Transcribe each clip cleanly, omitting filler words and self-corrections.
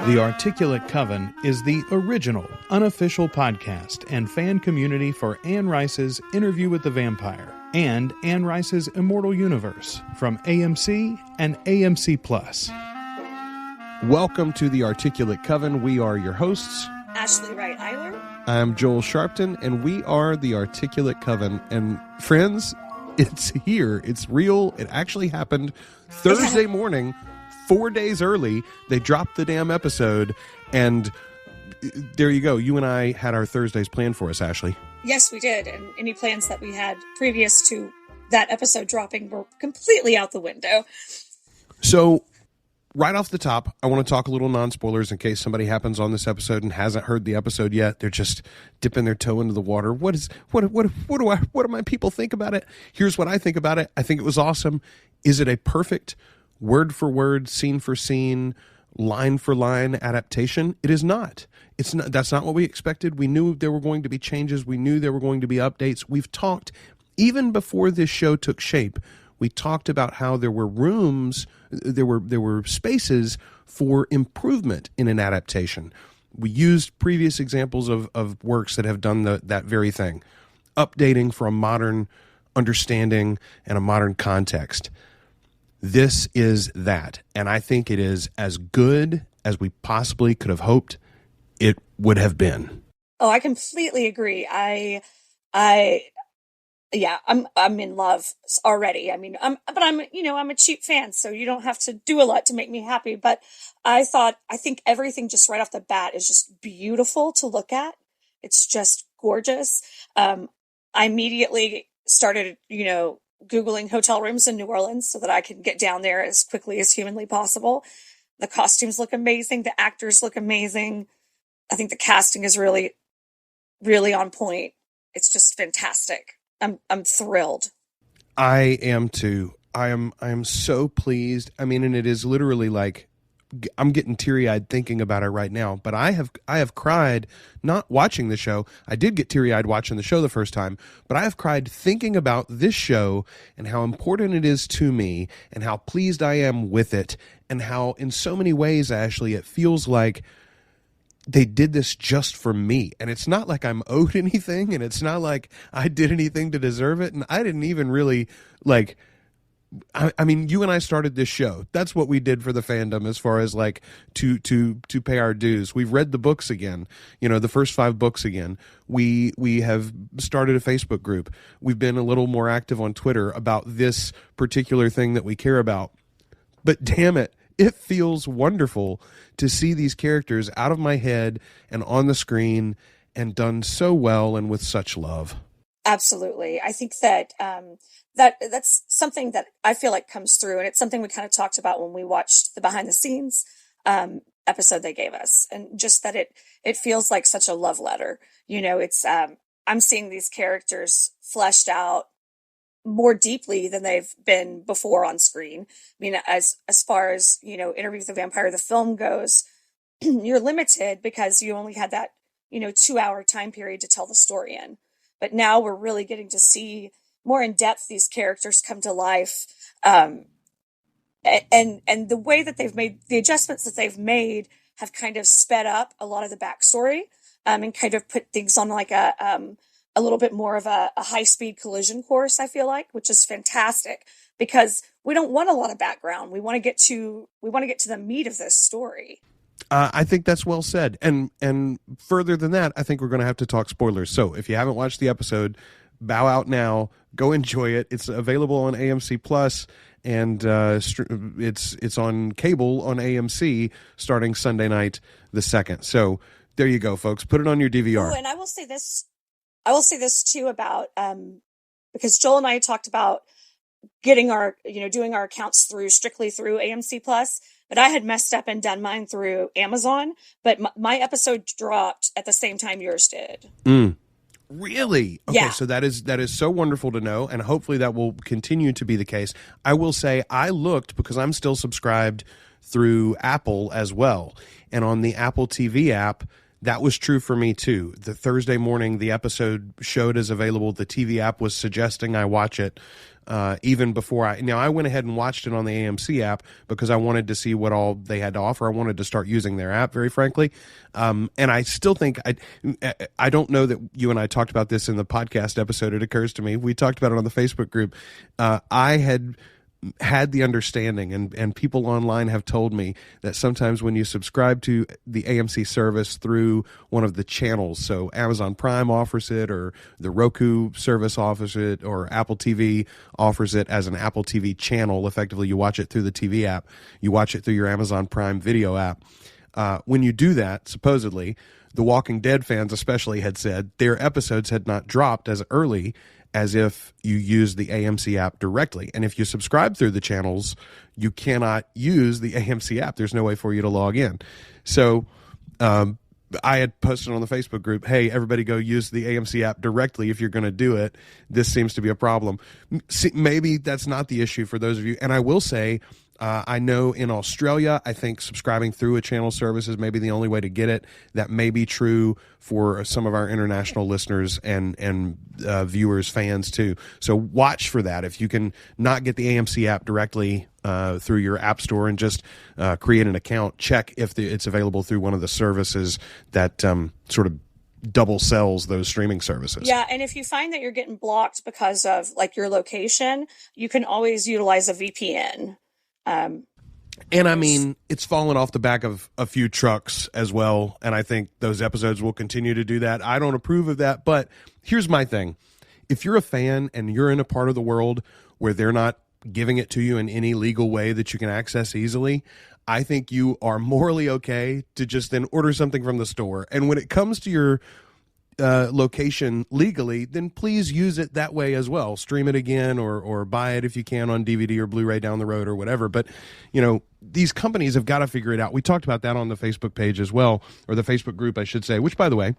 The Articulate Coven is the original, unofficial podcast and fan community for Anne Rice's Interview with the Vampire and Anne Rice's Immortal Universe from AMC and AMC Plus. Welcome to the Articulate Coven. We are your hosts, Ashley Wright-Eiler. I'm Joel Sharpton, and we are the Articulate Coven. And friends, it's here. It's real. It actually happened Thursday morning. 4 days early, they dropped the damn episode, and there you go. You and I had our Thursdays planned for us, Ashley. Yes, we did, and any plans that we had previous to that episode dropping were completely out the window. So, right off the top, I want to talk a little non-spoilers in case somebody happens on this episode and hasn't heard the episode yet. They're just dipping their toe into the water. What do my people think about it? Here's what I think about it. I think it was awesome. Is it a perfect word for word, scene for scene, line for line adaptation? It is not. It's not. That's not what we expected. We knew there were going to be changes. We knew there were going to be updates. We've talked, even before this show took shape, we talked about how there were rooms, there were spaces for improvement in an adaptation. We used previous examples of works that have done that very thing, updating for a modern understanding and a modern context. This is that, and I think it is as good as we possibly could have hoped it would have been. Oh, I completely agree. I'm in love already. I mean, I'm a cheap fan, so you don't have to do a lot to make me happy. But I think everything just right off the bat is just beautiful to look at. It's just gorgeous. I immediately started, Googling hotel rooms in New Orleans so that I can get down there as quickly as humanly possible. The costumes look amazing. The actors look amazing. I think the casting is really, really on point. It's just fantastic. I'm thrilled. I am too. I am so pleased. I mean, and it is literally like, I'm getting teary-eyed thinking about it right now, but I have cried not watching the show. I did get teary-eyed watching the show the first time, but I have cried thinking about this show and how important it is to me and how pleased I am with it and how in so many ways, Ashley, it feels like they did this just for me. And it's not like I'm owed anything, and it's not like I did anything to deserve it, and I didn't even really I mean, you and I started this show. That's what we did for the fandom as far as like to pay our dues. We've read the books again, the first 5 books again. We have started a Facebook group. We've been a little more active on Twitter about this particular thing that we care about. But damn it, it feels wonderful to see these characters out of my head and on the screen and done so well and with such love. Absolutely. I think that that's something that I feel like comes through, and it's something we kind of talked about when we watched the behind the scenes episode they gave us, and just that it feels like such a love letter. It's I'm seeing these characters fleshed out more deeply than they've been before on screen. I mean, as far as Interview with the Vampire, the film goes, you're limited because you only had that 2-hour time period to tell the story in. But now we're really getting to see more in depth these characters come to life, and the way that they've made the adjustments that they've made have kind of sped up a lot of the backstory, and kind of put things on like a little bit more of a high-speed collision course. I feel like, which is fantastic because we don't want a lot of background. We want to get to the meat of this story. I think that's well said. And further than that, I think we're going to have to talk spoilers. So if you haven't watched the episode, bow out now. Go enjoy it. It's available on AMC Plus, and it's on cable on AMC starting Sunday night the 2nd. So there you go, folks. Put it on your DVR. Oh, and I will say this too about because Joel and I talked about getting our doing our accounts strictly through AMC Plus. But I had messed up and done mine through Amazon, but my episode dropped at the same time yours did. Really? Okay, yeah. So that is so wonderful to know, and hopefully that will continue to be the case. I will say I looked because I'm still subscribed through Apple as well, and on the Apple TV app, that was true for me too. The Thursday morning the episode showed as available. The TV app was suggesting I watch it. even before I went ahead and watched it on the AMC app because I wanted to see what all they had to offer. I wanted to start using their app, very frankly. And I still think, I don't know that you and I talked about this in the podcast episode. It occurs to me. We talked about it on the Facebook group. I had the understanding, and people online have told me that sometimes when you subscribe to the AMC service through one of the channels, so Amazon Prime offers it, or the Roku service offers it, or Apple TV offers it as an Apple TV channel. Effectively, you watch it through the TV app. You watch it through your Amazon Prime Video app. When you do that, supposedly, the Walking Dead fans especially had said their episodes had not dropped as early as if you use the AMC app directly. And if you subscribe through the channels, you cannot use the AMC app. There's no way for you to log in. So I had posted on the Facebook group, hey, everybody go use the AMC app directly if you're going to do it. This seems to be a problem. See, maybe that's not the issue for those of you. And I will say, I know in Australia, I think subscribing through a channel service is maybe the only way to get it. That may be true for some of our international listeners and viewers, fans too. So watch for that. If you can not get the AMC app directly through your app store and just create an account, check if it's available through one of the services that sort of double sells those streaming services. Yeah, and if you find that you're getting blocked because of like your location, you can always utilize a VPN. And I mean, it's fallen off the back of a few trucks as well, and I think those episodes will continue to do that. I don't approve of that, but here's my thing. If you're a fan and you're in a part of the world where they're not giving it to you in any legal way that you can access easily, I think you are morally okay to just then order something from the store. And when it comes to your location legally, then please use it that way as well. Stream it again or buy it if you can on DVD or Blu-ray down the road or whatever. But, you know, these companies have got to figure it out. We talked about that on the Facebook page as well, or the Facebook group, I should say, which, by the way,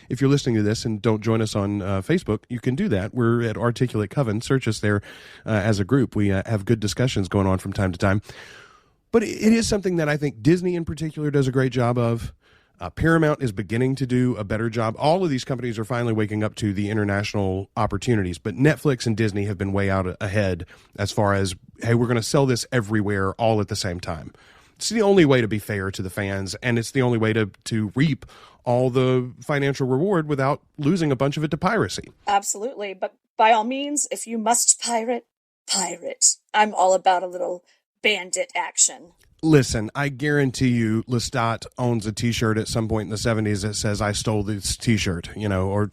if you're listening to this and don't join us on Facebook, you can do that. We're at Articulate Coven. Search us there as a group. We have good discussions going on from time to time. But it is something that I think Disney in particular does a great job of. Paramount is beginning to do a better job. All of these companies are finally waking up to the international opportunities, but Netflix and Disney have been way out ahead as far as, hey, we're going to sell this everywhere all at the same time. It's the only way to be fair to the fans, and it's the only way to reap all the financial reward without losing a bunch of it to piracy. Absolutely. But by all means, if you must pirate, pirate. I'm all about a little bandit action. Listen, I guarantee you Lestat owns a T-shirt at some point in the 70s that says, I stole this T-shirt, you know, or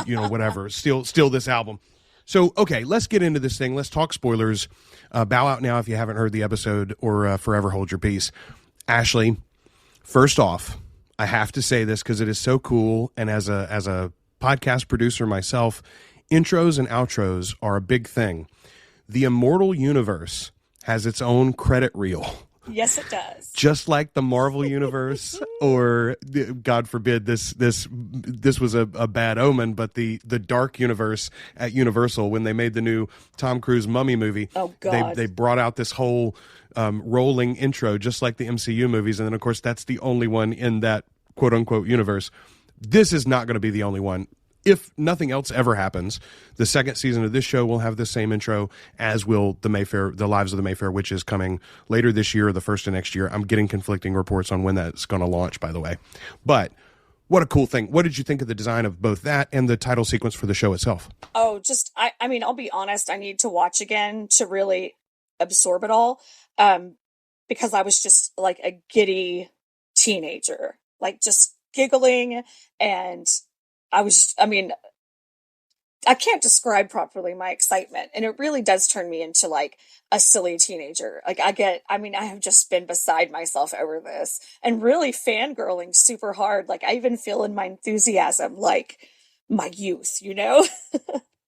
you know, whatever, steal this album. So, okay, let's get into this thing. Let's talk spoilers. Bow out now if you haven't heard the episode, or forever hold your peace. Ashley, first off, I have to say this because it is so cool, and as a podcast producer myself, intros and outros are a big thing. The Immortal Universe has its own credit reel. Yes, it does. Just like the Marvel Universe, or God forbid this was a bad omen, but the Dark Universe at Universal, when they made the new Tom Cruise Mummy movie, oh God, they brought out this whole rolling intro, just like the MCU movies, and then of course that's the only one in that quote unquote universe. This is not going to be the only one. If nothing else ever happens, the second season of this show will have the same intro, as will the Lives of the Mayfair, which is coming later this year or the first of next year. I'm getting conflicting reports on when that's going to launch, by the way. But what a cool thing. What did you think of the design of both that and the title sequence for the show itself? Oh, I mean, I'll be honest, I need to watch again to really absorb it all, because I was just like a giddy teenager, like just giggling, and I can't describe properly my excitement, and it really does turn me into like a silly teenager. Like I have just been beside myself over this and really fangirling super hard. Like I even feel in my enthusiasm, like my youth, you know?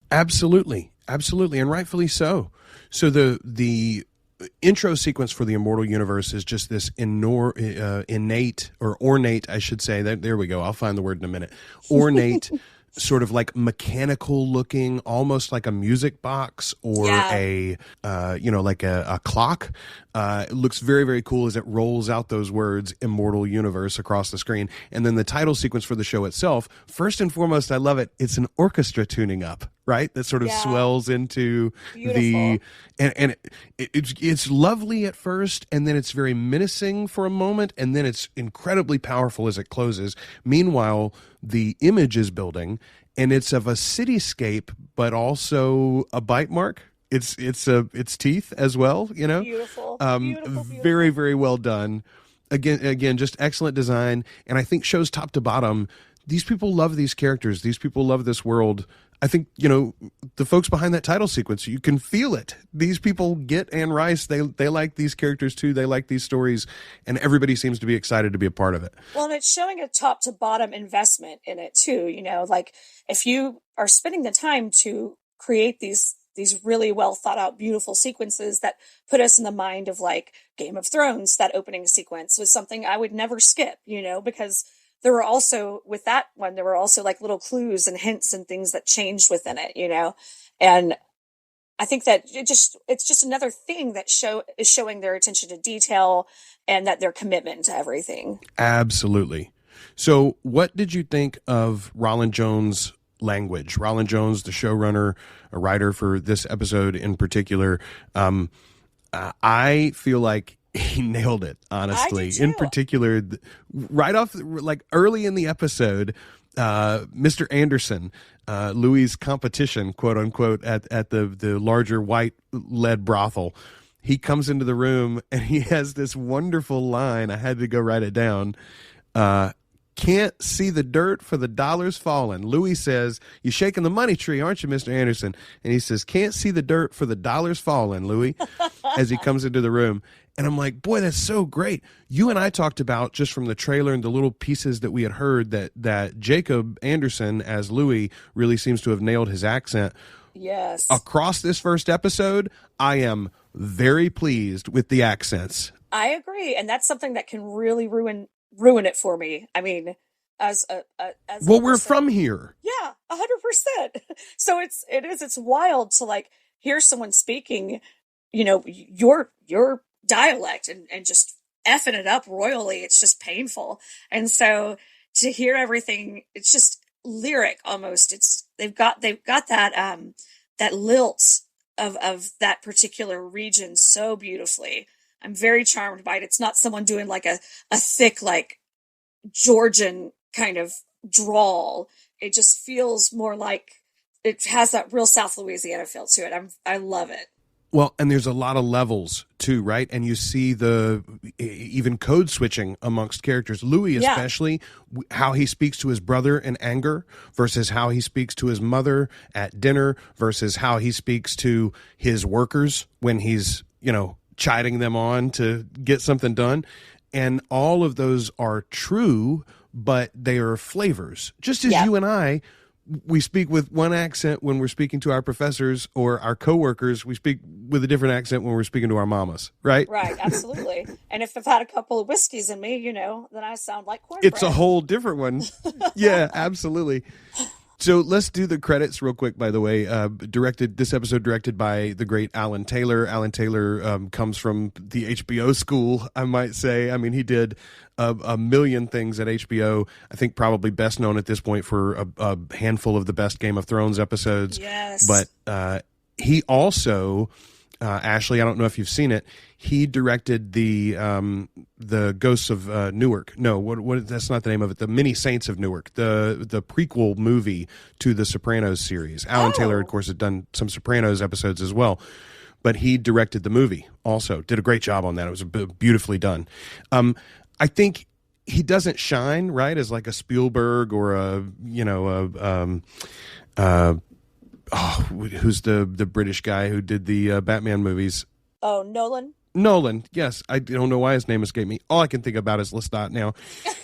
Absolutely. Absolutely. And rightfully so. So the intro sequence for the Immortal Universe is just this innate, or ornate, I should say. There we go. I'll find the word in a minute. Ornate, sort of like mechanical looking, almost like a music box or a clock. It looks very, very cool as it rolls out those words, Immortal Universe, across the screen. And then the title sequence for the show itself, first and foremost, I love it. It's an orchestra tuning up. right? That sort of swells into Beautiful. it's lovely at first, and then it's very menacing for a moment, and then it's incredibly powerful as it closes. Meanwhile, the image is building, and it's of a cityscape, but also a bite mark. It's teeth as well, you know. Beautiful. Very, very well done. Again, just excellent design, and I think shows top to bottom. These people love these characters. These people love this world. I think, you know, the folks behind that title sequence, you can feel it. These people get Anne Rice. They like these characters too. They like these stories, and everybody seems to be excited to be a part of it. Well, and it's showing a top to bottom investment in it too. You know, like if you are spending the time to create these really well thought out, beautiful sequences that put us in the mind of like Game of Thrones, that opening sequence was something I would never skip, you know, because there were also, with that one, there were also like little clues and hints and things that changed within it, you know? And I think that it's just another thing that is showing their attention to detail and that their commitment to everything. Absolutely. So what did you think of Rolland Jones' language? Rolland Jones, the showrunner, a writer for this episode in particular. I feel like he nailed it, honestly. In particular, right off, like early in the episode, Mr. Anderson, Louis' competition, quote unquote, at the larger white lead brothel, he comes into the room and he has this wonderful line. I had to go write it down. Can't see the dirt for the dollars falling. Louis says, "You're shaking the money tree, aren't you, Mr. Anderson?" And he says, "Can't see the dirt for the dollars falling, Louis," as he comes into the room. And I'm like, boy, that's so great. You and I talked about, just from the trailer and the little pieces that we had heard, that Jacob Anderson as Louis really seems to have nailed his accent. Yes. Across this first episode, I am very pleased with the accents. I agree. And that's something that can really ruin it for me. I mean, as we're from here. Yeah, 100%. So it's wild to like hear someone speaking, you know, your dialect and just effing it up royally. It's just painful. And so to hear everything, it's just lyric almost. They've got that lilt of that particular region so beautifully. I'm very charmed by it. It's not someone doing like a thick, like Georgian kind of drawl. It just feels more like it has that real South Louisiana feel to it. I love it. Well, and there's a lot of levels too, right? And you see the even code switching amongst characters. Louis, especially, how he speaks to his brother in anger versus how he speaks to his mother at dinner versus how he speaks to his workers when he's, you know, chiding them on to get something done. And all of those are true, but they are flavors. Just as you and I, we speak with one accent when we're speaking to our professors or our coworkers. We speak with a different accent when we're speaking to our mamas, right? Right, absolutely. And if I've had a couple of whiskeys in me, you know, then I sound like cornbread. It's a whole different one. Yeah, absolutely. So let's do the credits real quick, by the way. This episode directed by the great Alan Taylor. Alan Taylor comes from the HBO school, I might say. I mean, he did a million things at HBO. I think probably best known at this point for a handful of the best Game of Thrones episodes. Yes. But he also, Ashley, I don't know if you've seen it, he directed the Ghosts of Newark. No, what? That's not the name of it. The Many Saints of Newark, the prequel movie to the Sopranos series. Alan Taylor, of course, had done some Sopranos episodes as well, but he directed the movie. Also, did a great job on that. It was beautifully done. I think he doesn't shine right as like a Spielberg or who's the British guy who did the Batman movies? Oh, Nolan. Nolan, yes. I don't know why his name escaped me. All I can think about is Lestat now.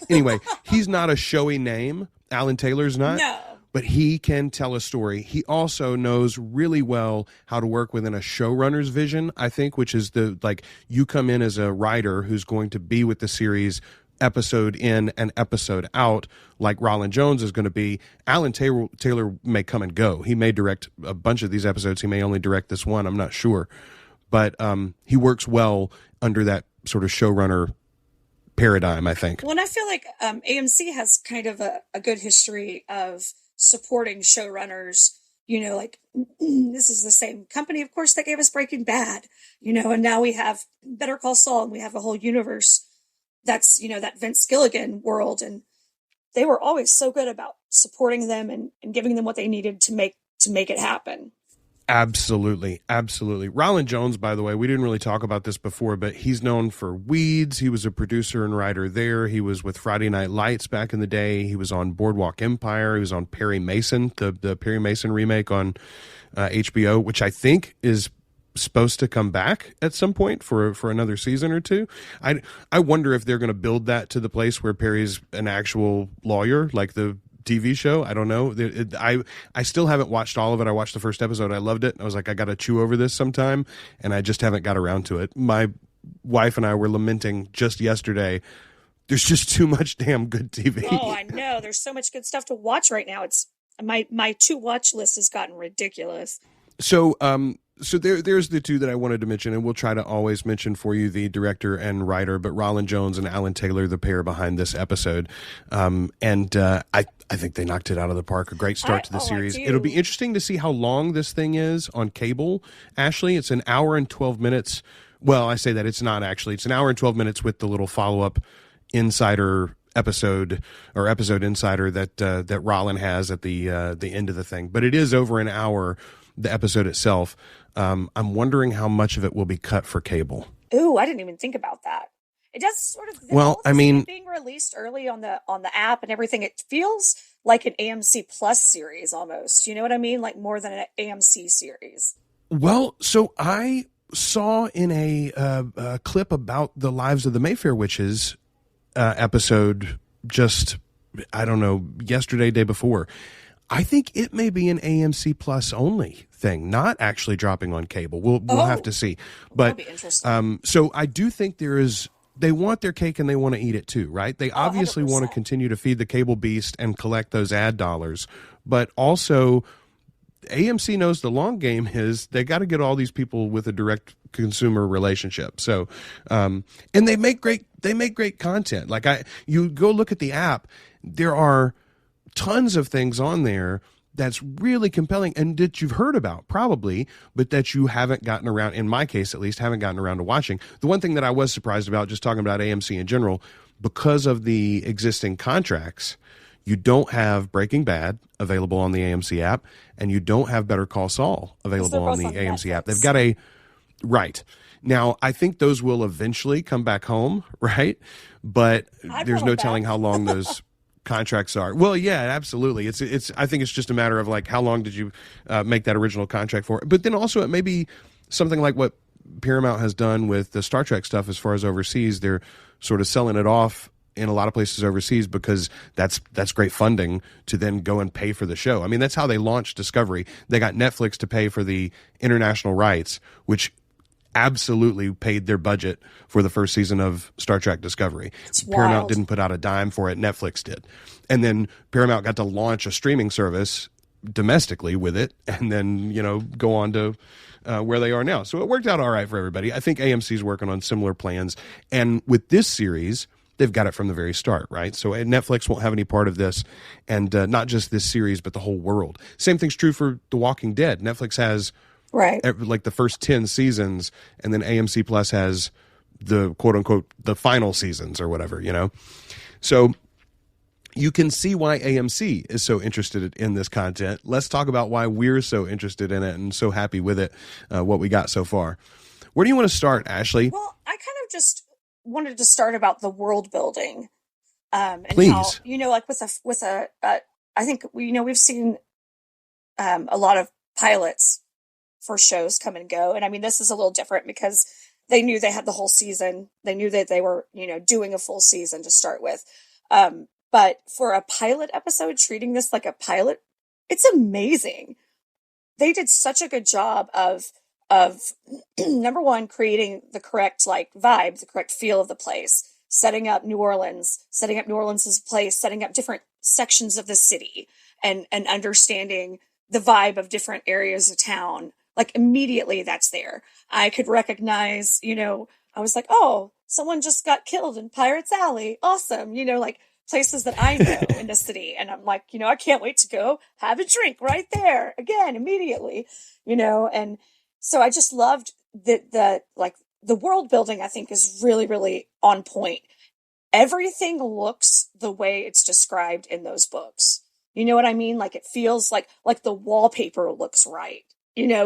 Anyway, he's not a showy name. Alan Taylor's not. No. But he can tell a story. He also knows really well how to work within a showrunner's vision, I think, which is you come in as a writer who's going to be with the series episode in and episode out, like Rolland Jones is going to be. Alan Taylor may come and go. He may direct a bunch of these episodes. He may only direct this one. I'm not sure. But he works well under that sort of showrunner paradigm, I think. Well, and I feel like AMC has kind of a good history of supporting showrunners like this is the same company, of course, that gave us Breaking Bad, and now we have Better Call Saul, and we have a whole universe that's, that Vince Gilligan world. And they were always so good about supporting them and giving them what they needed to make it happen. Absolutely. Absolutely. Radon Chong, by the way, we didn't really talk about this before, but he's known for Weeds. He was a producer and writer there. He was with Friday Night Lights back in the day. He was on Boardwalk Empire. He was on Perry Mason, the Perry Mason remake on HBO, which I think is supposed to come back at some point for another season or two. I wonder if they're going to build that to the place where Perry's an actual lawyer, like the TV show. I don't know. I still haven't watched all of it. I watched the first episode. I loved it. I was like, I got to chew over this sometime, and I just haven't got around to it. My wife and I were lamenting just yesterday. There's just too much damn good TV. Oh, I know. There's so much good stuff to watch right now. It's my to watch list has gotten ridiculous. So there's the two that I wanted to mention, and we'll try to always mention for you the director and writer, but Radon Chong and Alan Taylor, the pair behind this episode. I think they knocked it out of the park. A great start to the series. It'll be interesting to see how long this thing is on cable, Ashley. It's an hour and 12 minutes. Well, I say that it's not actually. It's an hour and 12 minutes with the little follow-up insider episode insider that Rollin has at the end of the thing. But it is over an hour, the episode itself. I'm wondering how much of it will be cut for cable. Ooh, I didn't even think about that. It does sort of, being released early on the app and everything, it feels like an AMC Plus series almost. You know what I mean? Like more than an AMC series. Well, so I saw in a clip about the Lives of the Mayfair Witches episode just, I don't know, yesterday, day before. I think it may be an AMC Plus only thing, not actually dropping on cable. We'll have to see. But that'd be interesting. So I do think they want their cake and they want to eat it too, right? They obviously 100%. want to continue to feed the cable beast and collect those ad dollars, but also AMC knows the long game is they got to get all these people with a direct consumer relationship. So, and they make great content. Like you go look at the app, there are tons of things on there that's really compelling and that you've heard about probably, but that you haven't gotten around, in my case at least, haven't gotten around to watching. The one thing that I was surprised about, just talking about AMC in general, because of the existing contracts, you don't have Breaking Bad available on the AMC app, and you don't have Better Call Saul available on the AMC app. They've got right. Now, I think those will eventually come back home, right? But there's no telling how long those contracts are. Well, yeah, absolutely. It's. I think it's just a matter of like, how long did you make that original contract for? But then also it may be something like what Paramount has done with the Star Trek stuff as far as overseas. They're sort of selling it off in a lot of places overseas because that's great funding to then go and pay for the show. I mean, that's how they launched Discovery. They got Netflix to pay for the international rights, which absolutely paid their budget for the first season of Star Trek Discovery. Paramount didn't put out a dime for it. Netflix did. And then Paramount got to launch a streaming service domestically with it and then, go on to where they are now. So it worked out all right for everybody. I think AMC's working on similar plans. And with this series, they've got it from the very start, right? So Netflix won't have any part of this, and not just this series, but the whole world. Same thing's true for The Walking Dead. Netflix has like the first 10 seasons, and then AMC Plus has the quote unquote the final seasons or whatever, So you can see why AMC is so interested in this content. Let's talk about why we're so interested in it and so happy with it, what we got so far. Where do you want to start, Ashley? Well, I kind of just wanted to start about the world building. And please. How, like I think we've seen a lot of pilots for shows come and go. And I mean, this is a little different because they knew they had the whole season. They knew that they were, doing a full season to start with. But for a pilot episode, treating this like a pilot, it's amazing. They did such a good job of number one, creating the correct vibe, the correct feel of the place, setting up New Orleans as a place, setting up different sections of the city and understanding the vibe of different areas of town. Like immediately that's there. I could recognize, I was like, oh, someone just got killed in Pirates Alley. Awesome. places that I know in the city. And I'm like, I can't wait to go have a drink right there again, immediately, and so I just loved the world building, I think, is really, really on point. Everything looks the way it's described in those books. You know what I mean? Like it feels like the wallpaper looks right,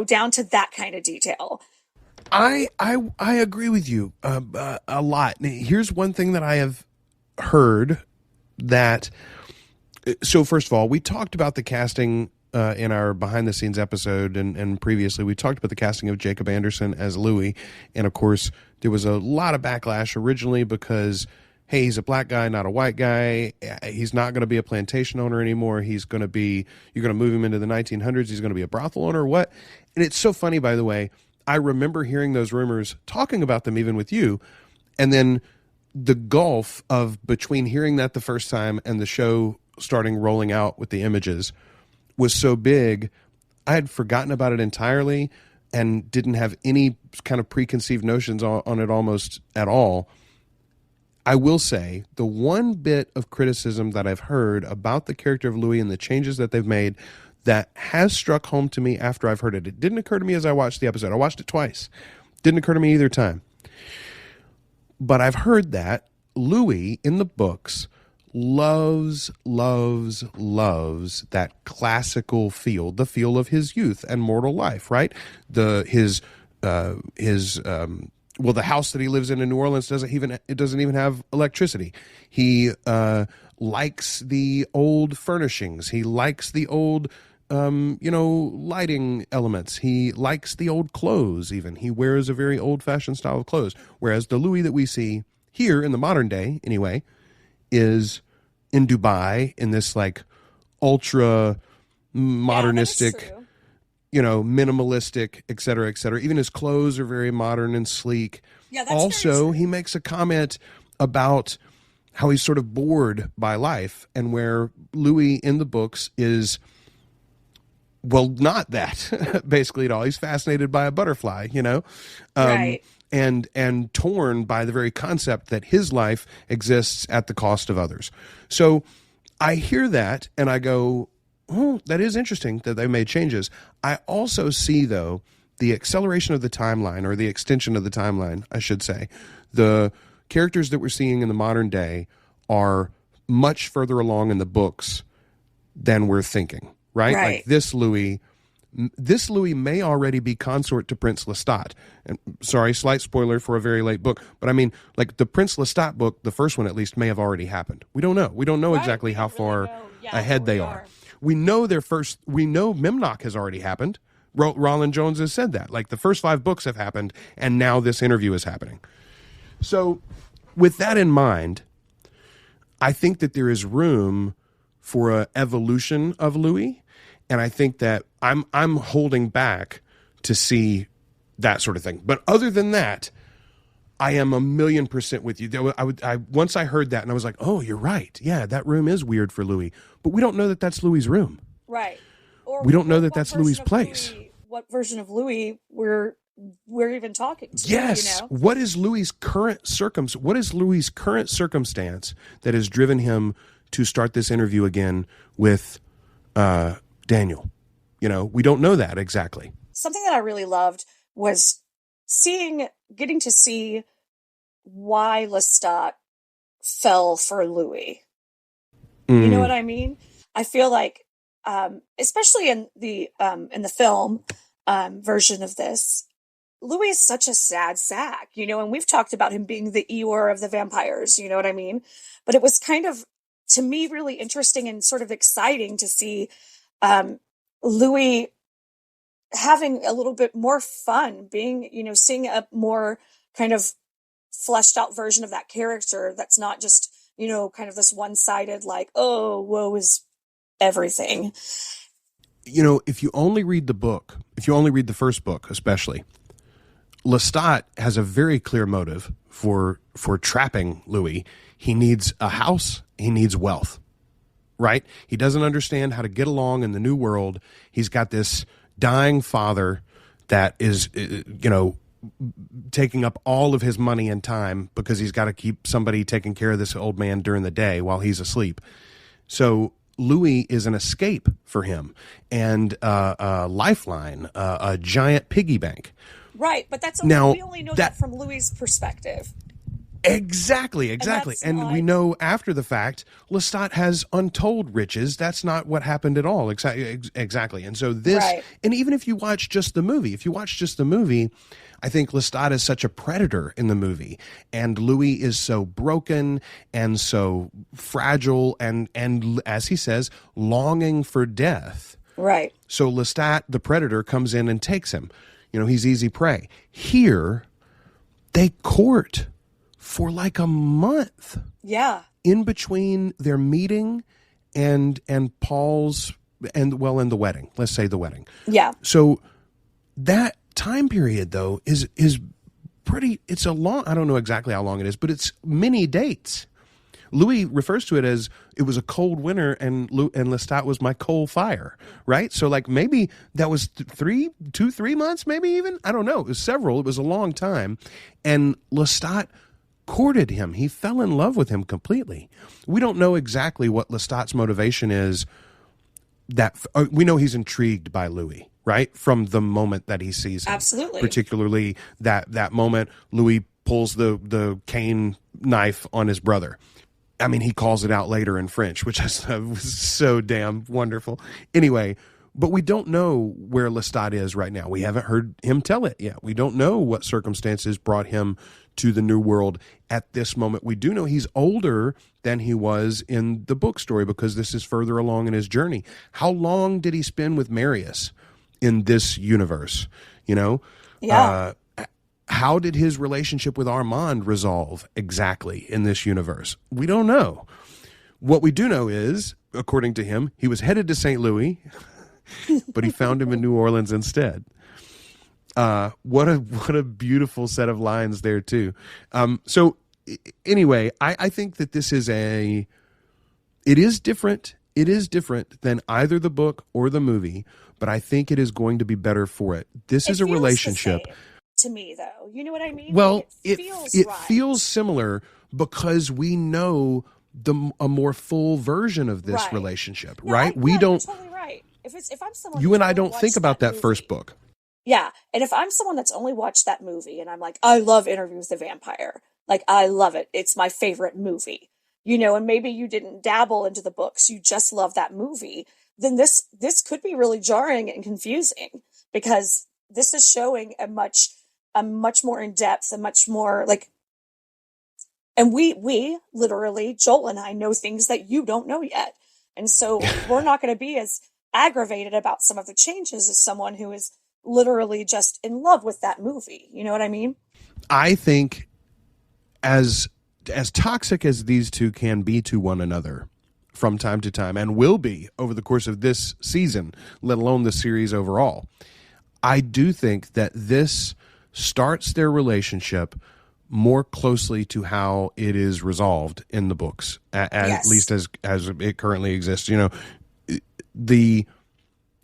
down to that kind of detail. I agree with you a lot. Here's one thing that I have heard that. So first of all, we talked about the casting in our behind the scenes episode, and previously we talked about the casting of Jacob Anderson as Louis, and of course there was a lot of backlash originally because, hey, he's a black guy, not a white guy. He's not going to be a plantation owner anymore. You're going to move him into the 1900s. He's going to be a brothel owner or what? And it's so funny, by the way. I remember hearing those rumors, talking about them even with you, and then the gulf of between hearing that the first time and the show starting rolling out with the images was so big, I had forgotten about it entirely and didn't have any kind of preconceived notions on it almost at all. I will say the one bit of criticism that I've heard about the character of Louis and the changes that they've made that has struck home to me after I've heard it. It didn't occur to me as I watched the episode. I watched it twice. Didn't occur to me either time. But I've heard that Louis in the books loves that classical feel, the feel of his youth and mortal life, right? The house that he lives in New Orleans doesn't even have electricity. He likes the old furnishings. He likes the old lighting elements. He likes the old clothes even. He wears a very old-fashioned style of clothes. Whereas the Louis that we see here in the modern day, anyway, is in Dubai in this like ultra modernistic, minimalistic, et cetera, et cetera. Even his clothes are very modern and sleek. Yeah, that's also, he makes a comment about how he's sort of bored by life, and where Louis in the books is, well, not that basically at all. He's fascinated by a butterfly, right. And torn by the very concept that his life exists at the cost of others. So I hear that and I go, oh, that is interesting that they made changes. I also see, though, the acceleration of the timeline, or the extension of the timeline, I should say. The characters that we're seeing in the modern day are much further along in the books than we're thinking, right? Like this Louis may already be consort to Prince Lestat. And sorry, slight spoiler for a very late book, but I mean, like the Prince Lestat book, the first one at least, may have already happened. We don't know. We don't know exactly how far ahead they are. We know Memnoch has already happened. Roland Jones has said that. Like the first 5 books have happened, and now this interview is happening. So with that in mind, I think that there is room for an evolution of Louis, and I think that I'm holding back to see that sort of thing. But other than that, I am 1,000,000% with you. Once I heard that, and I was like, oh, you're right. Yeah, that room is weird for Louis. But we don't know that that's Louis's room. Right. Or we don't know that that's Louis's place. What version of Louis we're even talking to? Yes. What is Louis's current circumstance that has driven him to start this interview again with Daniel? We don't know that exactly. Something that I really loved was getting to see why Lestat fell for Louis. You know what I mean? I feel like, especially in the film version of this, Louis is such a sad sack, and we've talked about him being the Eeyore of the vampires, you know what I mean? But it was kind of, to me, really interesting and sort of exciting to see Louis having a little bit more fun, being, seeing a more kind of fleshed out version of that character that's not just, kind of this one-sided, like, oh, woe is everything. If you only read the first book, especially, Lestat has a very clear motive for trapping Louis. He needs a house. He needs wealth, right? He doesn't understand how to get along in the new world. He's got this dying father that is, taking up all of his money and time because he's got to keep somebody taking care of this old man during the day while he's asleep. So Louis is an escape for him, and a lifeline, a giant piggy bank. Right, but that's we only know that from Louis' perspective. Exactly. And we know after the fact, Lestat has untold riches. That's not what happened at all. Exactly. And so this, and even if you watch just the movie, I think Lestat is such a predator in the movie, and Louis is so broken and so fragile, and as he says, longing for death. Right. So Lestat, the predator, comes in and takes him. He's easy prey. Here, they court for like a month. Yeah. In between their meeting and Paul's and the wedding. Let's say the wedding. Yeah. So that time period though is pretty, it's a long, I don't know exactly how long it is, but it's many dates. Louis refers to it as it was a cold winter and Lestat was my coal fire, right? So like maybe that was 3 months, maybe even, I don't know. It was several. It was a long time. And Lestat courted him. He fell in love with him completely. We don't know exactly what Lestat's motivation is. That we know he's intrigued by Louis, right? From the moment that he sees him. Absolutely. Particularly that moment Louis pulls the cane knife on his brother. I mean, he calls it out later in French, which was so damn wonderful. Anyway, but we don't know where Lestat is right now. We haven't heard him tell it yet. We don't know what circumstances brought him to the New World at this moment. We do know he's older than he was in the book story because this is further along in his journey. How long did he spend with Marius in this universe? Yeah. How did his relationship with Armand resolve exactly in this universe? We don't know. What we do know is, according to him, he was headed to St. Louis, but he found him in New Orleans instead. What a beautiful set of lines there too. So anyway, I think that this is it is different. It is different than either the book or the movie, but I think it is going to be better for it. This is a relationship. To me, though, you know what I mean? Well, it feels similar because we know a more full version of this relationship, right? You're totally right. If I'm someone, you and I don't think about that first book. Yeah, and if I'm someone that's only watched that movie and I'm like, I love Interview with the Vampire, like I love it. It's my favorite movie, and maybe you didn't dabble into the books, you just love that movie. Then this could be really jarring and confusing because this is showing a much more in depth, a much more like, and we literally, Joel and I know things that you don't know yet. And so we're not going to be as aggravated about some of the changes as someone who is literally just in love with that movie. You know what I mean? I think as toxic as these two can be to one another from time to time and will be over the course of this season, let alone the series overall, I do think that this starts their relationship more closely to how it is resolved in the books, at least as it currently exists.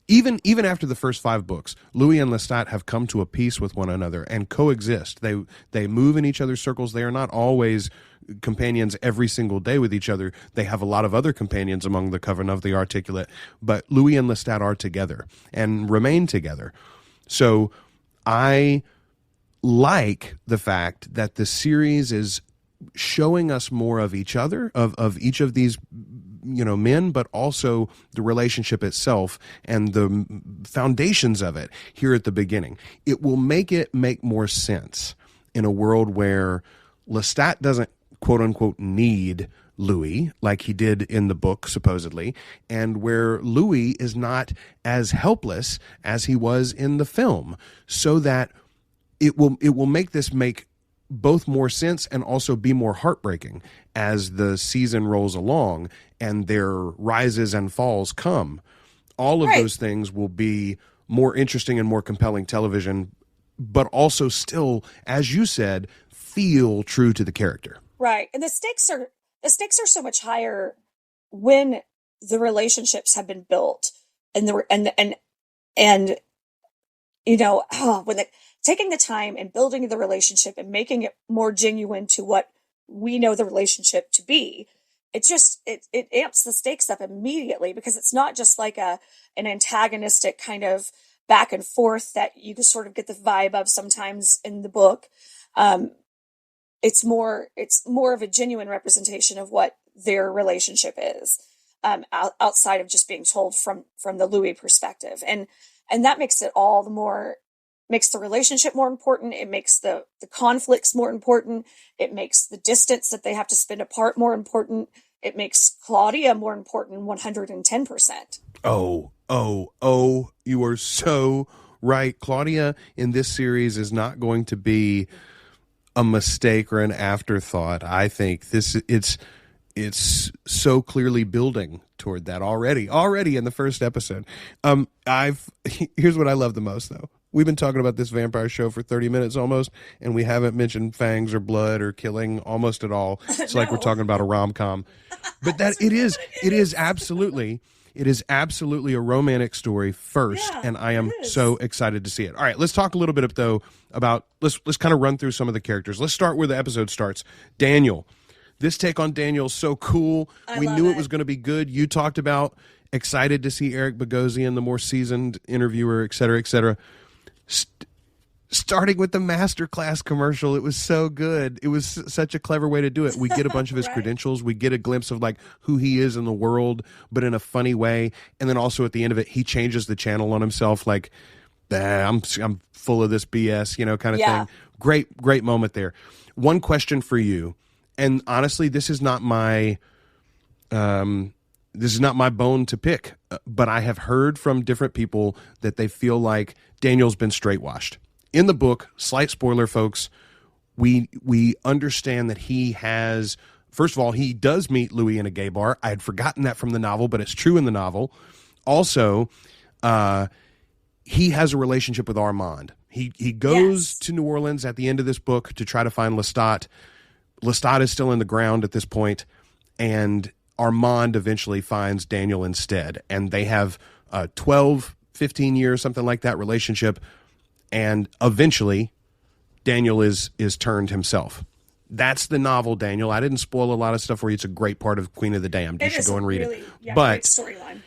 Even after the first 5 books, Louis and Lestat have come to a peace with one another and coexist. They move in each other's circles. They are not always companions every single day with each other. They have a lot of other companions among the Coven of the Articulate, but Louis and Lestat are together and remain together. So I like the fact that the series is showing us more of each other, of each of these men, but also the relationship itself and the foundations of it here at the beginning. It will make more sense in a world where Lestat doesn't quote unquote need Louis like he did in the book supposedly, and where Louis is not as helpless as he was in the film, so that it will make this make both more sense and also be more heartbreaking as the season rolls along and their rises and falls come. All of those things will be more interesting and more compelling television, but also still, as you said, feel true to the character. Right. And the stakes are so much higher when the relationships have been built and when taking the time and building the relationship and making it more genuine to what we know the relationship to be, it amps the stakes up immediately, because it's not just like an antagonistic kind of back and forth that you can sort of get the vibe of sometimes in the book. It's more of a genuine representation of what their relationship is, outside of just being told from the Louis perspective. And that makes it all the more, makes the relationship more important. It makes the conflicts more important. It makes the distance that they have to spend apart more important. It makes Claudia more important 110%. Oh, you are so right. Claudia in this series is not going to be a mistake or an afterthought. I think it's so clearly building toward that already in the first episode. Here's what I love the most, though. We've been talking about this vampire show for 30 minutes almost, and we haven't mentioned fangs or blood or killing almost at all. It's like we're talking about a rom-com. But that it is absolutely a romantic story first, and I am so excited to see it. All right, let's talk a little bit though about let's kind of run through some of the characters. Let's start where the episode starts. Daniel. This take on Daniel is so cool. We knew it was going to be good. You talked about excited to see Eric Bogosian, the more seasoned interviewer, et cetera, et cetera. Starting with the masterclass commercial, it was so good. It was such a clever way to do it. We get a bunch of his credentials. We get a glimpse of like who he is in the world, but in a funny way. And then also at the end of it, he changes the channel on himself. Like, I'm full of this BS, kind of thing. Great moment there. One question for you. And honestly, this is not my bone to pick, but I have heard from different people that they feel like Daniel's been straightwashed. In the book, slight spoiler, folks, we understand that he has, first of all, he does meet Louis in a gay bar. I had forgotten that from the novel, but it's true in the novel. Also, he has a relationship with Armand. He goes to New Orleans at the end of this book to try to find Lestat. Lestat is still in the ground at this point, and Armand eventually finds Daniel instead. And they have a 12, 15 years, something like that relationship. And eventually, Daniel is turned himself. That's the novel, Daniel. I didn't spoil a lot of stuff for you. It's a great part of Queen of the Damned. You should go and read it. Yeah, but great storyline.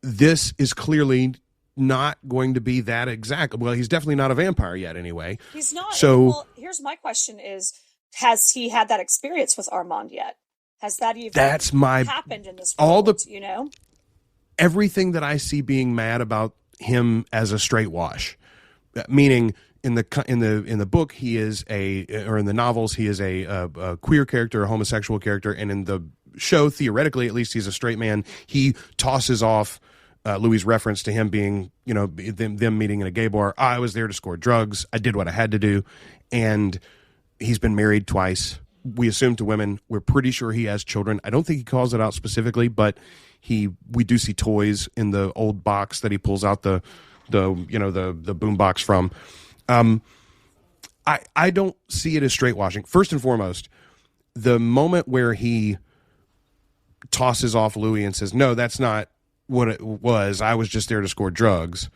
This is clearly not going to be that exact. Well, he's definitely not a vampire yet anyway. He's not. So, well, here's my question is, has he had that experience with Armand yet? Has that even happened in this world, everything that I see being mad about him as a straight wash, meaning in the book he is or in the novels he is a queer character, a homosexual character, and in the show theoretically at least he's a straight man. He tosses off Louis' reference to him being them meeting in a gay bar. I was there to score drugs. I did what I had to do, and he's been married twice. We assume to women. We're pretty sure he has children. I don't think he calls it out specifically, but we do see toys in the old box that he pulls out the boom box from. I don't see it as straight washing. First and foremost, the moment where he tosses off Louis and says, "No, that's not what it was. I was just there to score drugs."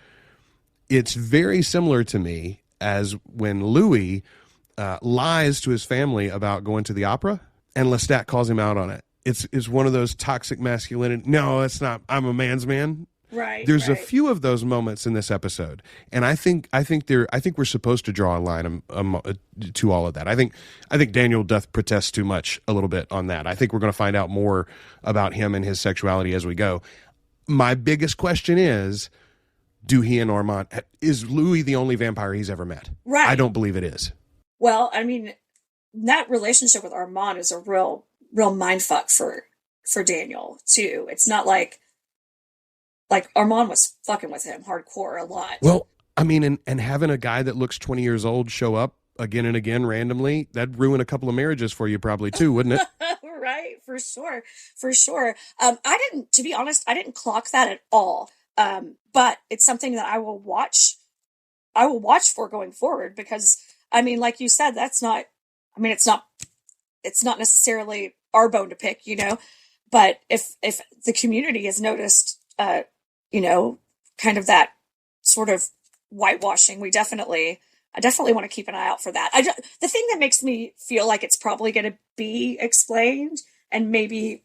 It's very similar to me as when Louis lies to his family about going to the opera, and Lestat calls him out on it. It's one of those toxic masculinity. No, it's not. I'm a man's man. Right. There's a few of those moments in this episode, and I think we're supposed to draw a line to all of that. I think Daniel doth protest too much a little bit on that. I think we're going to find out more about him and his sexuality as we go. My biggest question is, do he and Armand, is Louis the only vampire he's ever met? Right. I don't believe it is. Well, I mean, that relationship with Armand is a real mindfuck for Daniel too. It's not like Armand was fucking with him hardcore a lot. Well, I mean, and having a guy that looks 20 years old show up again and again randomly, that'd ruin a couple of marriages for you probably too, wouldn't it? Right, for sure. To be honest, I didn't clock that at all. But it's something that I will watch for going forward, because I mean, like you said, it's not necessarily our bone to pick, but if the community has noticed, kind of that sort of whitewashing, we definitely I definitely want to keep an eye out for that. The thing that makes me feel like it's probably going to be explained and maybe,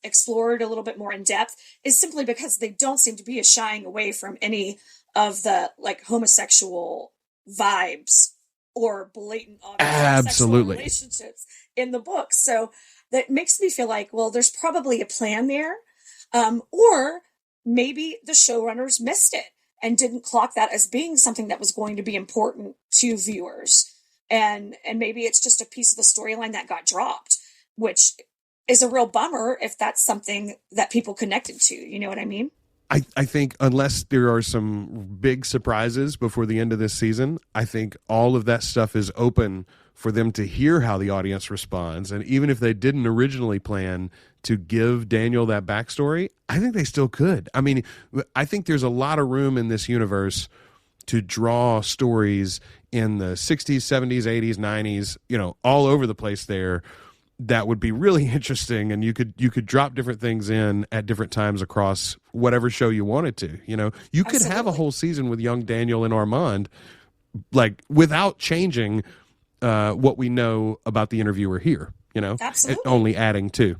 explored a little bit more in depth is simply because they don't seem to be shying away from any of the like homosexual vibes or blatant obvious sexual relationships in the book. So that makes me feel like, well, there's probably a plan there. Or maybe the showrunners missed it and didn't clock that as being something that was going to be important to viewers. And maybe it's just a piece of the storyline that got dropped, which is a real bummer if that's something that people connected to. You know what I mean? I think unless there are some big surprises before the end of this season, I think all of that stuff is open for them to hear how the audience responds. And even if they didn't originally plan to give Daniel that backstory, I think they still could. I mean, I think there's a lot of room in this universe to draw stories in the 60s, 70s, 80s, 90s, all over the place there. That would be really interesting, and you could drop different things in at different times across whatever show you wanted to. You could have a whole season with young Daniel and Armand, like without changing what we know about the interviewer here. Absolutely. Only adding to.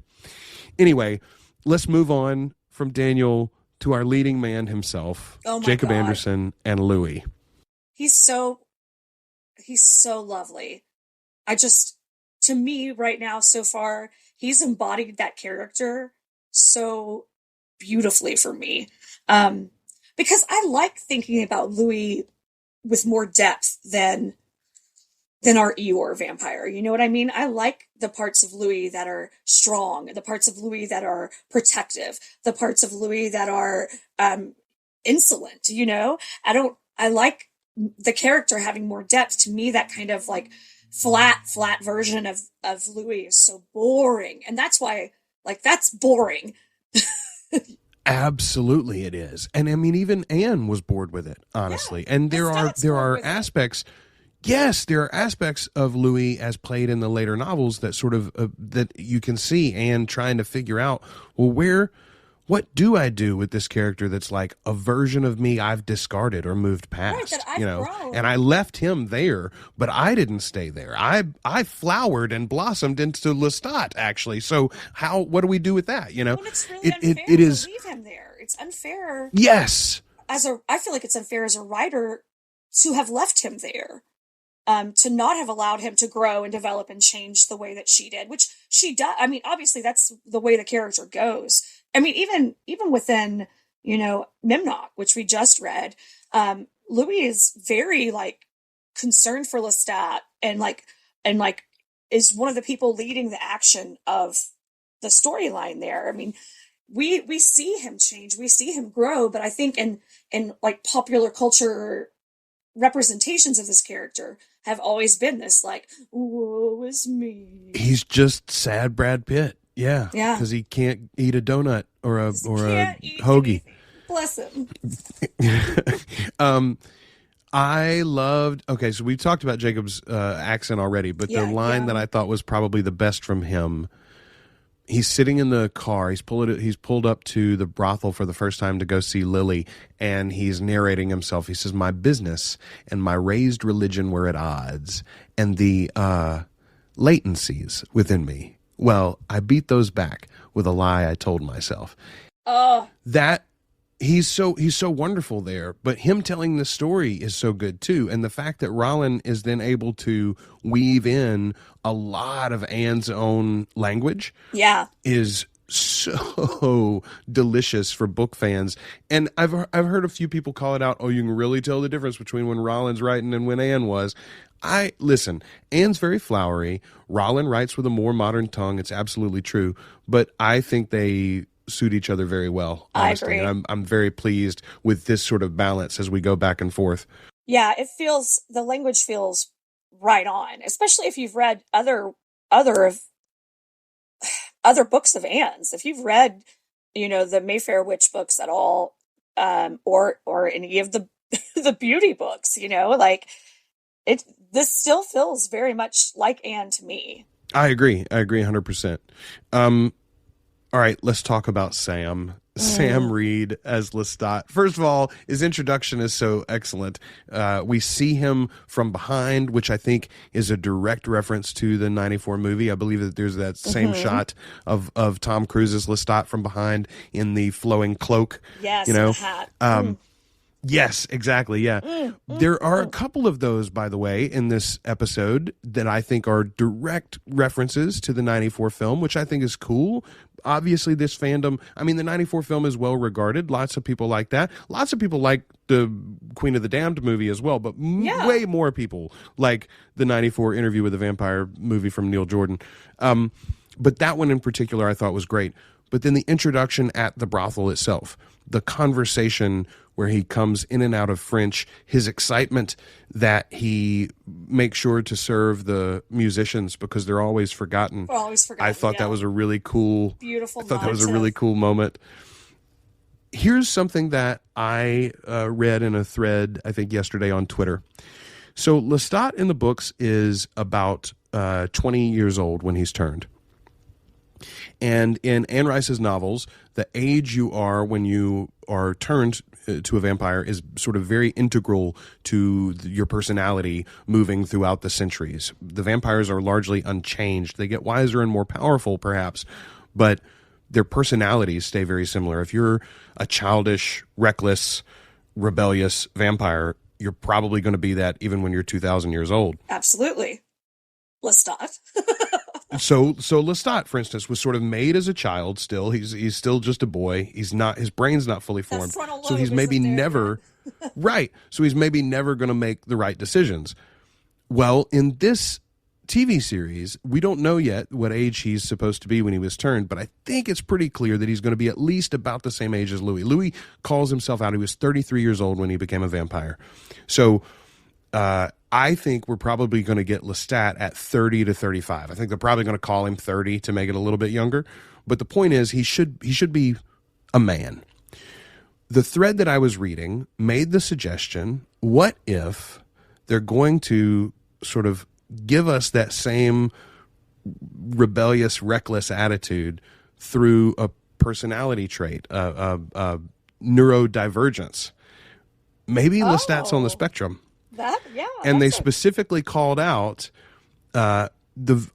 Anyway, let's move on from Daniel to our leading man himself, Jacob Anderson and Louis. He's so lovely. To me right now, so far, he's embodied that character so beautifully for me. Because I like thinking about Louis with more depth than our Eeyore vampire. You know what I mean? I like the parts of Louis that are strong, the parts of Louis that are protective, the parts of Louis that are insolent, I like the character having more depth. To me, that kind of like flat version of Louis is so boring. And that's why, that's boring. Absolutely it is. And I mean, even Anne was bored with it, honestly. Yeah, and there are aspects. Yes, there are aspects of Louis as played in the later novels that sort of that you can see Anne trying to figure out, well, what do I do with this character that's like a version of me I've discarded or moved past, grown. And I left him there, but I didn't stay there. I flowered and blossomed into Lestat, actually. So what do we do with that? Well, it's really unfair to leave him there. It's unfair. Yes. I feel like it's unfair as a writer to have left him there. To not have allowed him to grow and develop and change the way that she did, which she does. I mean, obviously that's the way the character goes. I mean, even within, Memnoch, which we just read, Louis is very concerned for Lestat and is one of the people leading the action of the storyline there. I mean, we see him change, we see him grow, but I think in popular culture representations of this character have always been this woe is me. He's just sad Brad Pitt. Yeah. Because he can't eat a donut or a hoagie. Anything. Bless him. I loved. Okay, so we talked about Jacob's accent already, but the line that I thought was probably the best from him. He's sitting in the car. He's pulled up to the brothel for the first time to go see Lily, and he's narrating himself. He says, "My business and my raised religion were at odds, and the latencies within me. Well, I beat those back with a lie I told myself." Oh, that he's so wonderful there, but him telling the story is so good too. And the fact that Rollin is then able to weave in a lot of Anne's own language is so delicious for book fans. And I've heard a few people call it out. Oh, you can really tell the difference between when Rollin's writing and when Anne was. Listen, Anne's very flowery. Rollin writes with a more modern tongue. It's absolutely true. But I think they suit each other very well, honestly. I agree. And I'm very pleased with this sort of balance as we go back and forth. Yeah, the language feels right on, especially if you've read other books of Anne's. If you've read, the Mayfair Witch books at all, or any of the the beauty books, this still feels very much like Anne to me. I agree 100%. All right, let's talk about Sam. Sam Reid as Lestat. First of all, his introduction is so excellent. We see him from behind, which I think is a direct reference to the 94 movie. I believe that there's that same shot of Tom Cruise's Lestat from behind in the flowing cloak. Yes, you know? the hat. Yes, exactly. Yeah. There are a couple of those, by the way, in this episode that I think are direct references to the 94 film, which I think is cool. Obviously, this fandom, I mean, the 94 film is well regarded. Lots of people like that. Lots of people like the Queen of the Damned movie as well, but way more people like the 94 Interview with the Vampire movie from Neil Jordan. But that one in particular I thought was great. But then the introduction at the brothel itself, the conversation where he comes in and out of French, his excitement that he makes sure to serve the musicians because they're always forgotten. We're always forgotten. I thought that was a really cool, beautiful. I thought that was a really cool moment. Here's something that I read in a thread, I think yesterday on Twitter. So Lestat in the books is about 20 years old when he's turned. And in Anne Rice's novels, the age you are when you are turned to a vampire is sort of very integral to your personality moving throughout the centuries. The vampires are largely unchanged. They get wiser and more powerful, perhaps, but their personalities stay very similar. If you're a childish, reckless, rebellious vampire, you're probably going to be that even when you're 2,000 years old. Absolutely. Lestat. So Lestat, for instance, was sort of made as a child still. He's still just a boy. He's not, his brain's not fully formed. So he's maybe never right. So he's maybe never going to make the right decisions. Well, in this TV series, we don't know yet what age he's supposed to be when he was turned, but I think it's pretty clear that he's going to be at least about the same age as Louis. Louis calls himself out. He was 33 years old when he became a vampire. So, I think we're probably going to get Lestat at 30 to 35. I think they're probably going to call him 30 to make it a little bit younger. But the point is, he should be a man. The thread that I was reading made the suggestion, what if they're going to sort of give us that same rebellious, reckless attitude through a personality trait, neurodivergence? Maybe Lestat's on the spectrum. And they specifically called out the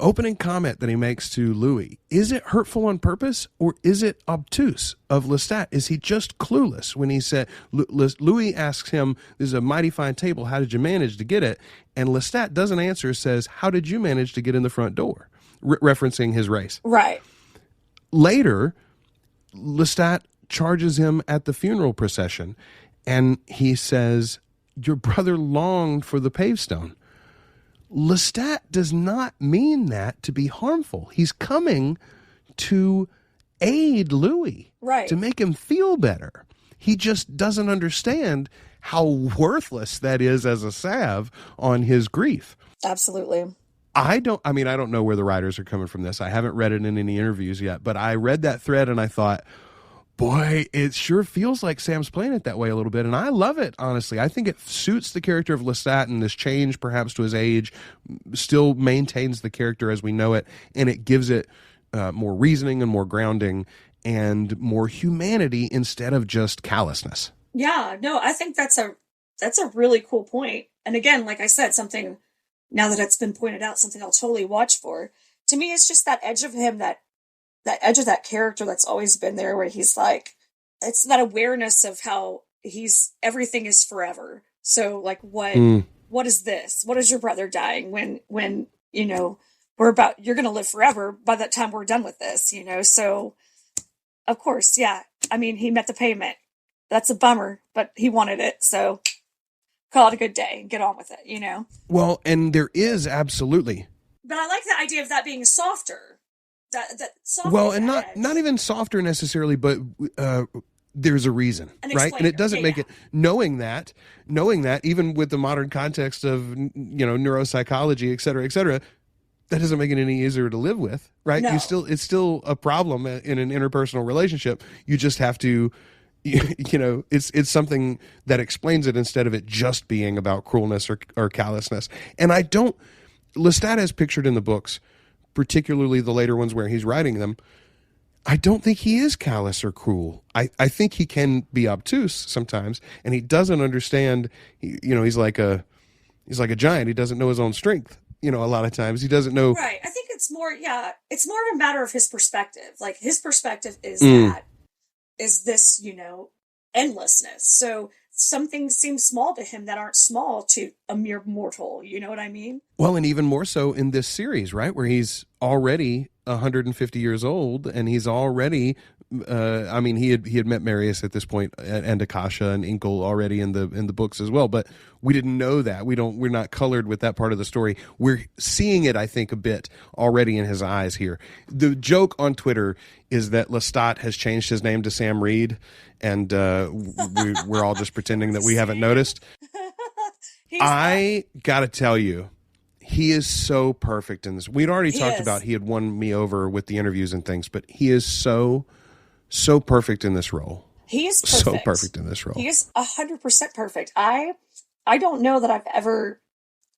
opening comment that he makes to Louis. Is it hurtful on purpose or is it obtuse of Lestat? Is he just clueless when he said, Louis asks him, this is a mighty fine table, how did you manage to get it? And Lestat doesn't answer, says, how did you manage to get in the front door? Referencing his race. Right. Later, Lestat charges him at the funeral procession and he says, your brother longed for the pavestone. Lestat does not mean that to be harmful. He's coming to aid Louis, right, to make him feel better. He just doesn't understand how worthless that is as a salve on his grief. Absolutely. I don't know where the writers are coming from this. I haven't read it in any interviews yet, but I read that thread and I thought, boy, it sure feels like Sam's playing it that way a little bit, and I love it, honestly. I think it suits the character of Lestat, and this change, perhaps to his age, still maintains the character as we know it, and it gives it more reasoning and more grounding and more humanity instead of just callousness. Yeah, no, I think that's a really cool point. And again, like I said, something, now that it's been pointed out, something I'll totally watch for. To me, it's just that edge of him, that edge of that character that's always been there, where he's like, it's that awareness of how everything is forever. So like, what is this? What is your brother dying when, you know, you're going to live forever by the time we're done with this, you know? So of course, yeah. I mean, he met the payment. That's a bummer, but he wanted it. So call it a good day and get on with it, you know? Well, and there is absolutely. But I like the idea of that being softer. Well, and not even softer necessarily, but there's a reason, right? And it doesn't make it, knowing that, even with the modern context of, you know, neuropsychology, et cetera, that doesn't make it any easier to live with, right? No. It's still a problem in an interpersonal relationship. You just have to, you know, it's something that explains it instead of it just being about cruelness or callousness. And Lestat as pictured in the books, particularly the later ones where he's writing them, I don't think he is callous or cruel. I think he can be obtuse sometimes, and he doesn't understand. He's like a giant. He doesn't know his own strength. A lot of times he doesn't know. Right. I think it's more of a matter of his perspective. Like his perspective is this, endlessness. So some things seem small to him that aren't small to a mere mortal. You know what I mean? Well, and even more so in this series, right? Where he's already 150 years old, and he's already, he had met Marius at this point, and Akasha and Inkle already in the books as well, but we didn't know that. We're not colored with that part of the story. We're seeing it, I think, a bit already in his eyes here. The joke on Twitter is that Lestat has changed his name to Sam Reid, and we're all just pretending that we haven't noticed. I gotta tell you, he is so perfect in this. We'd already talked about he had won me over with the interviews and things, but he is so perfect in this role. He is perfect. So perfect in this role. He is 100% perfect. I don't know that I've ever.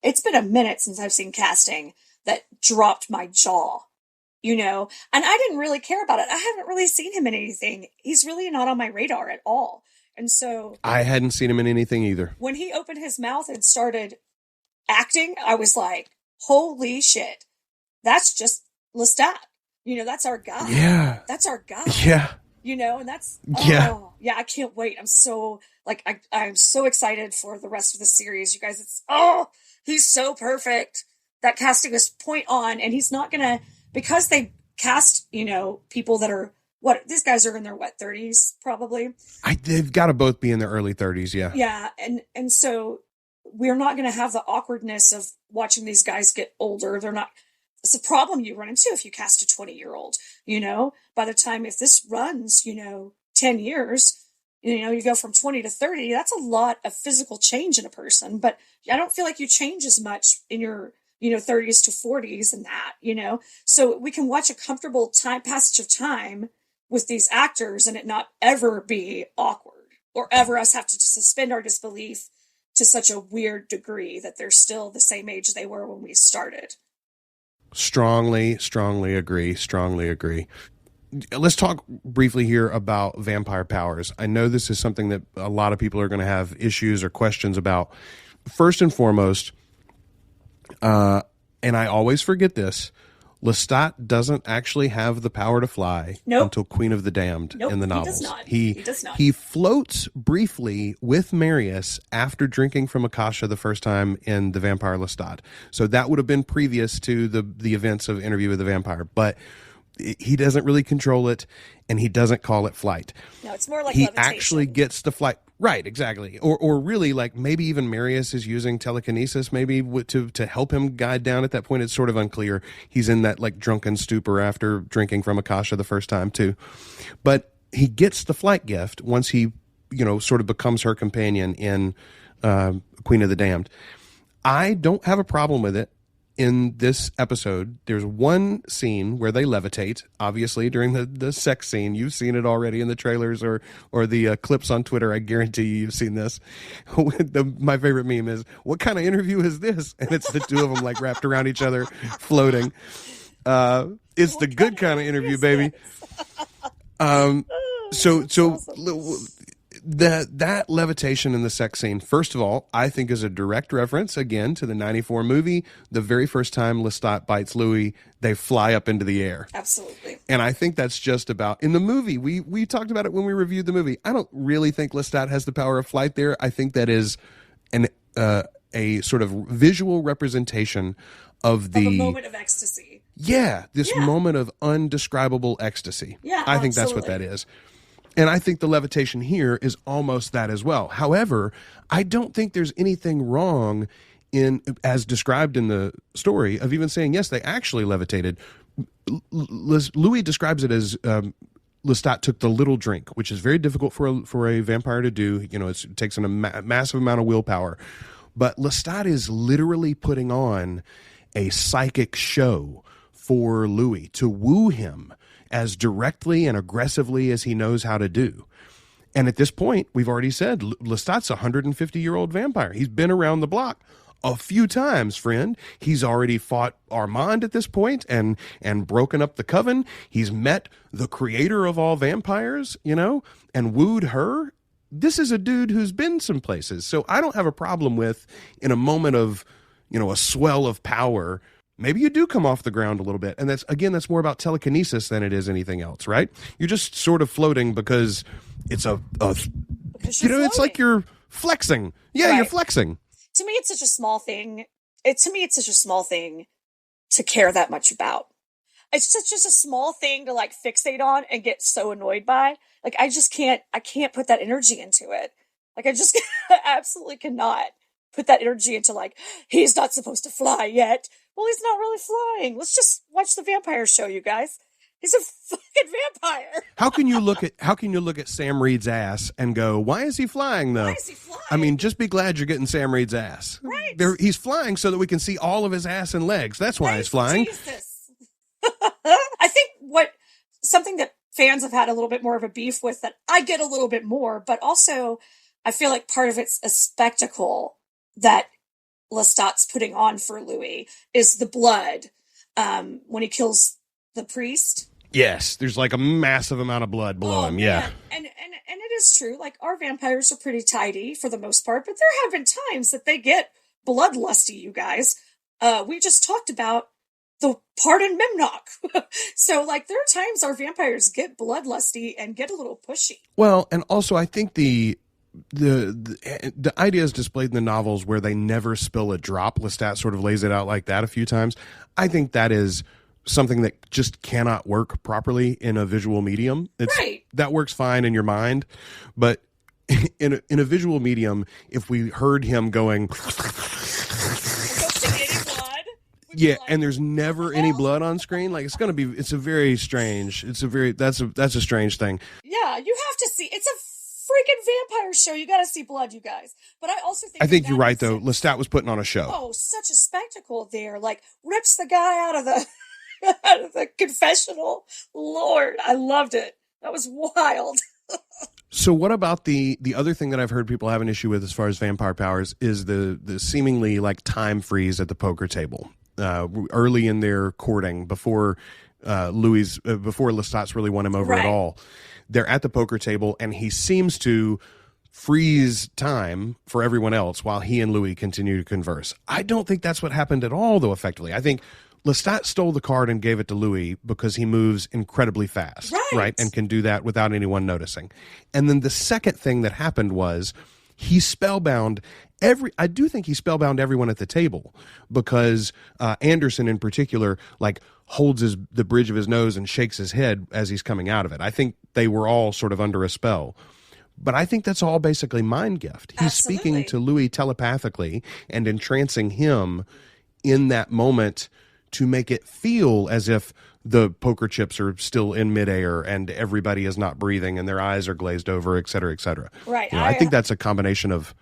It's been a minute since I've seen casting that dropped my jaw. And I didn't really care about it. I haven't really seen him in anything. He's really not on my radar at all. And so I hadn't seen him in anything either. When he opened his mouth and started acting, I was like, holy shit, that's just Lestat. That's our guy. Yeah. That's our guy. Yeah. And that's, yeah, I can't wait. I'm so, I'm so excited for the rest of the series. You guys, he's so perfect. That casting is point on, and he's not going to, because they cast, people that are, these guys are in their 30s, probably. They've got to both be in their early 30s, yeah. Yeah, and so we're not going to have the awkwardness of watching these guys get older. They're not. It's a problem you run into if you cast a 20-year-old. By the time, if this runs, 10 years, you go from 20 to 30. That's a lot of physical change in a person. But I don't feel like you change as much in your 30s to 40s and that. So we can watch a comfortable passage of time with these actors and it not ever be awkward or ever us have to suspend our disbelief to such a weird degree that they're still the same age they were when we started. Strongly agree. Let's talk briefly here about vampire powers. I know this is something that a lot of people are going to have issues or questions about. First and foremost, and I always forget this, Lestat doesn't actually have the power to fly until Queen of the Damned in the novels. He does not. He floats briefly with Marius after drinking from Akasha the first time in The Vampire Lestat. So that would have been previous to the events of Interview with the Vampire. But he doesn't really control it, and he doesn't call it flight. No, it's more like he levitation. Actually gets the flight. Right, exactly. Or really, maybe even Marius is using telekinesis maybe to help him guide down at that point. It's sort of unclear. He's in that drunken stupor after drinking from Akasha the first time too. But he gets the flight gift once he, sort of becomes her companion in Queen of the Damned. I don't have a problem with it. In this episode, there's one scene where they levitate, obviously, during the sex scene. You've seen it already in the trailers or the clips on Twitter. I guarantee you've seen this. My favorite meme is, what kind of interview is this? And it's the two of them wrapped around each other, floating. It's the good kind of interview, baby. So awesome. That levitation in the sex scene, first of all, I think is a direct reference, again, to the 94 movie. The very first time Lestat bites Louis, they fly up into the air. Absolutely. And I think that's just about, in the movie, we talked about it when we reviewed the movie. I don't really think Lestat has the power of flight there. I think that is a sort of visual representation of a moment of ecstasy. Yeah, this moment of undescribable ecstasy. Yeah, I think that's what that is. And I think the levitation here is almost that as well. However, I don't think there's anything wrong in, as described in the story, of even saying, yes, they actually levitated. Louis describes it as Lestat took the little drink, which is very difficult for a vampire to do. It takes a massive amount of willpower. But Lestat is literally putting on a psychic show for Louis to woo him as directly and aggressively as he knows how to do. And at this point, we've already said, Lestat's a 150-year-old vampire. He's been around the block a few times, friend. He's already fought Armand at this point and broken up the coven. He's met the creator of all vampires, and wooed her. This is a dude who's been some places. So I don't have a problem with, in a moment of, a swell of power, maybe you do come off the ground a little bit. And that's more about telekinesis than it is anything else, right? You're just sort of floating because it's it's like you're flexing. Yeah, right. You're flexing. To me, it's such a small thing. To care that much about. It's just a small thing to like fixate on and get so annoyed by. Like, I can't put that energy into it. Like, I just absolutely cannot put that energy into like, he's not supposed to fly yet. Well, he's not really flying. Let's just watch the vampire show, you guys. He's a fucking vampire. How can you look at Sam Reid's ass and go, why is he flying though? Why is he flying? I mean, just be glad you're getting Sam Reid's ass. Right. He's flying so that we can see all of his ass and legs. That's why he's flying. Jesus. I think something that fans have had a little bit more of a beef with, that I get a little bit more, but also I feel like part of it's a spectacle that Lestat's putting on for Louis is the blood when he kills the priest. Yes, there's like a massive amount of blood below him. Yeah. And it is true. Like, our vampires are pretty tidy for the most part, but there have been times that they get bloodlusty, you guys. We just talked about the part in Memnock. So, like, there are times our vampires get bloodlusty and get a little pushy. Well, and also I think the idea is displayed in the novels where they never spill a drop. Lestat sort of lays it out like that a few times. I think that is something that just cannot work properly in a visual medium. Right. That works fine in your mind, but in a visual medium, if we heard him going, yeah, and there's never any blood on screen, like, that's a strange thing. Yeah, you have to see. It's a freaking vampire show. You got to see blood, you guys. But I think you're right, though. Lestat was putting on a show. Oh, such a spectacle there. Like, rips the guy out of the confessional. Lord, I loved it. That was wild. So what about the other thing that I've heard people have an issue with as far as vampire powers is the seemingly like time freeze at the poker table early in their courting before Lestat's really won him over at all. They're at the poker table and he seems to freeze time for everyone else while he and Louis continue to converse. I don't think that's what happened at all, though, effectively. I think Lestat stole the card and gave it to Louis because he moves incredibly fast, right? And can do that without anyone noticing. And then the second thing that happened was he spellbound I do think he spellbound everyone at the table because Anderson in particular, like, holds the bridge of his nose and shakes his head as he's coming out of it. I think they were all sort of under a spell. But I think that's all basically mind gift. He's speaking to Louis telepathically and entrancing him in that moment to make it feel as if the poker chips are still in midair and everybody is not breathing and their eyes are glazed over, et cetera, et cetera. Right. I think that's a combination of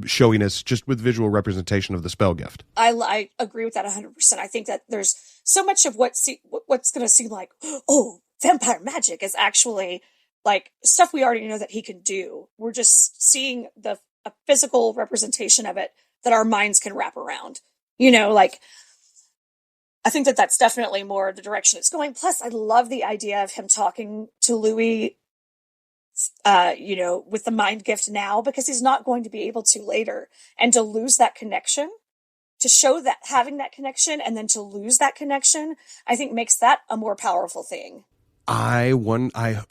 showiness just with visual representation of the spell gift. I agree with that 100%. I think that there's so much of what's going to seem like, oh, vampire magic is actually like stuff we already know that he can do. We're just seeing a physical representation of it that our minds can wrap around. Like, I think that that's definitely more the direction it's going. Plus, I love the idea of him talking to Louis, with the mind gift now, because he's not going to be able to later. And to lose that connection, to show that having that connection and then to lose that connection, I think makes that a more powerful thing. I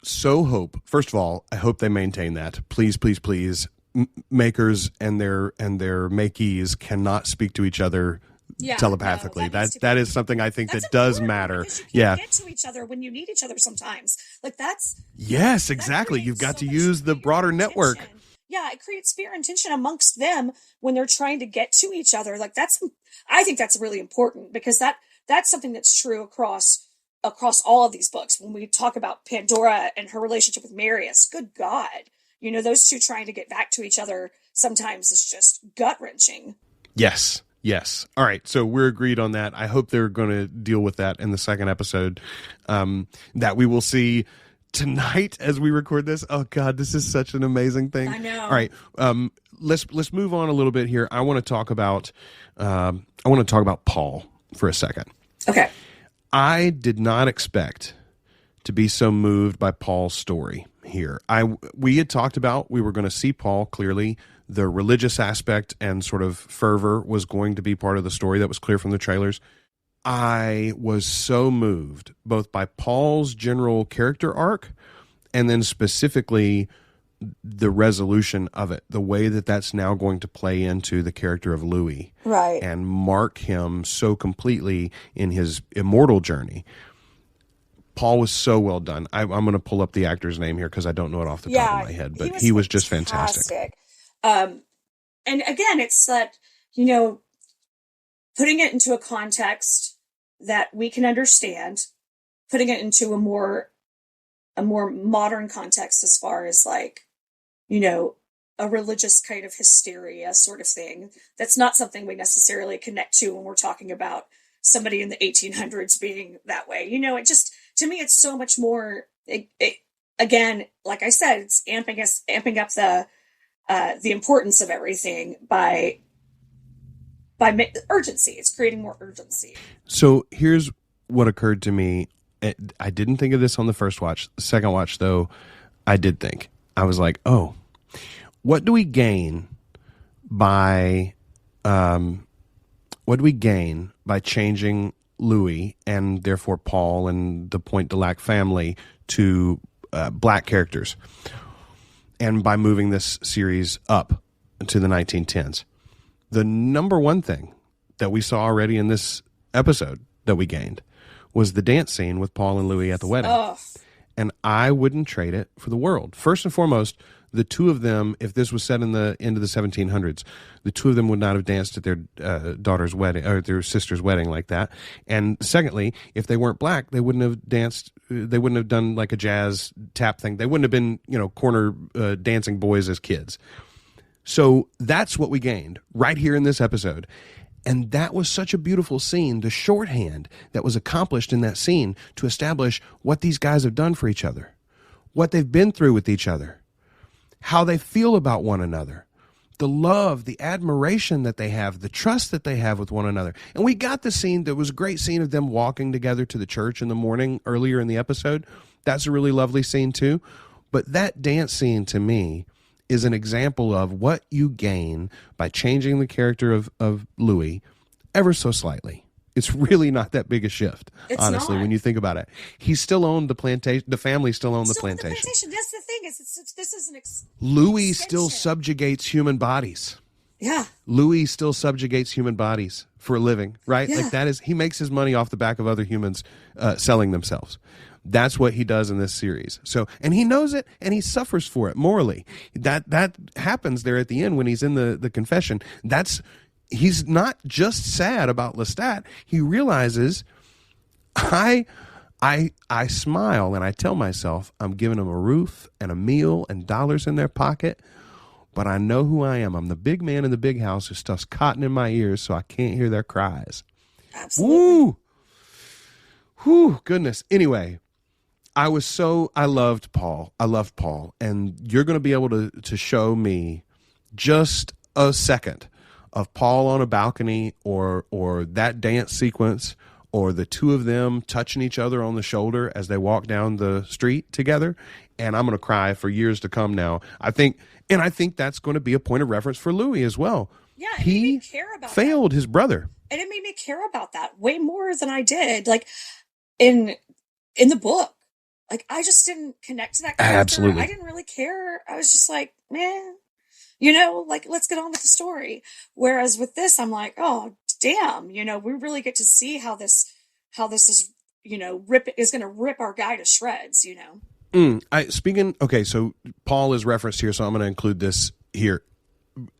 so hope, first of all, I hope they maintain that. Please, please, please. Makers and their makees cannot speak to each other telepathically. That is something I think that does matter. You can't get to each other when you need each other sometimes. Like, that's yes, exactly. You've got to use the broader network. Yeah, it creates fear and tension amongst them when they're trying to get to each other. Like, I think that's really important because that's something that's true across all of these books. When we talk about Pandora and her relationship with Marius, good God, those two trying to get back to each other sometimes is just gut-wrenching. Yes. All right. So we're agreed on that. I hope they're going to deal with that in the second episode, that we will see tonight as we record this. Oh God, this is such an amazing thing. I know. All right, let's move on a little bit here. I want to talk about Paul for a second. Okay. I did not expect to be so moved by Paul's story here. We had talked about we were going to see Paul clearly. The religious aspect and sort of fervor was going to be part of the story. That was clear from the trailers. I was so moved both by Paul's general character arc and then specifically the resolution of it, the way that that's now going to play into the character of Louis. Right. And mark him so completely in his immortal journey. Paul was so well done. I'm going to pull up the actor's name here because I don't know it off the top of my head, but he was just fantastic. And again, it's that, putting it into a context that we can understand, putting it into a more modern context as far as like, a religious kind of hysteria sort of thing. That's not something we necessarily connect to when we're talking about somebody in the 1800s being that way. It just, to me, it's so much more, again, like I said, it's amping up the importance of everything by urgency. It's creating more urgency. So here's what occurred to me. I didn't think of this on the first watch. The second watch, though, I did think. I was like, oh, what do we gain by changing Louis and therefore Paul and the Point de Lac family to black characters, and by moving this series up to the 1910s? The number one thing that we saw already in this episode that we gained was the dance scene with Paul and Louis at the wedding. Oh. And I wouldn't trade it for the world. First and foremost, the two of them, if this was set in the end of the 1700s, the two of them would not have danced at their daughter's wedding or their sister's wedding like that. And secondly, if they weren't black, they wouldn't have danced. They wouldn't have done like a jazz tap thing. They wouldn't have been, corner dancing boys as kids. So that's what we gained right here in this episode. And that was such a beautiful scene, the shorthand that was accomplished in that scene to establish what these guys have done for each other, what they've been through with each other, how they feel about one another, the love, the admiration that they have, the trust that they have with one another. And we got the scene, there was a great scene of them walking together to the church in the morning earlier in the episode. That's a really lovely scene too. But that dance scene to me is an example of what you gain by changing the character of Louis ever so slightly. It's really not that big a shift, honestly, when you think about it. He still owned the plantation. The family still owned the plantation. That's the thing. This is an Louis still subjugates human bodies. Yeah. Louis still subjugates human bodies for a living, right? Yeah. Like he makes his money off the back of other humans selling themselves. That's what he does in this series. So, and he knows it, and he suffers for it morally. That happens there at the end when he's in the confession. He's not just sad about Lestat. He realizes, I smile and I tell myself I'm giving them a roof and a meal and dollars in their pocket, but I know who I am. I'm the big man in the big house who stuffs cotton in my ears so I can't hear their cries. Woo, goodness. Anyway, I loved Paul. And you're going to be able to show me just a second of Paul on a balcony or that dance sequence or the two of them touching each other on the shoulder as they walk down the street together. And I'm going to cry for years to come now. I think that's going to be a point of reference for Louis as well. Yeah, he failed his brother. And it made me care about that way more than I did. Like in the book, like I just didn't connect to that character. Absolutely. I didn't really care. I was just like, man, like let's get on with the story. Whereas with this, I'm like, oh damn, we really get to see how this is, is going to rip our guy to shreds. Okay, so Paul is referenced here, so I'm going to include this here.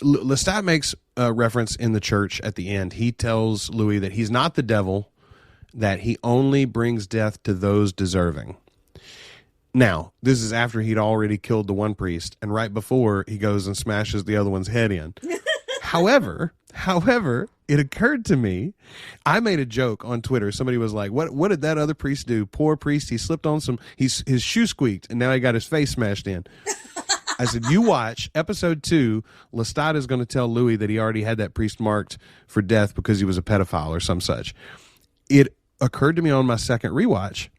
Lestat makes a reference in the church at the end. He tells Louis that he's not the devil, that he only brings death to those deserving. Now, this is after he'd already killed the one priest, and right before he goes and smashes the other one's head in. However, it occurred to me, I made a joke on Twitter. Somebody was like, what did that other priest do? Poor priest, he slipped on his shoe squeaked, and now he got his face smashed in. I said, you watch episode 2, Lestat is going to tell Louis that he already had that priest marked for death because he was a pedophile or some such. It occurred to me on my second rewatch,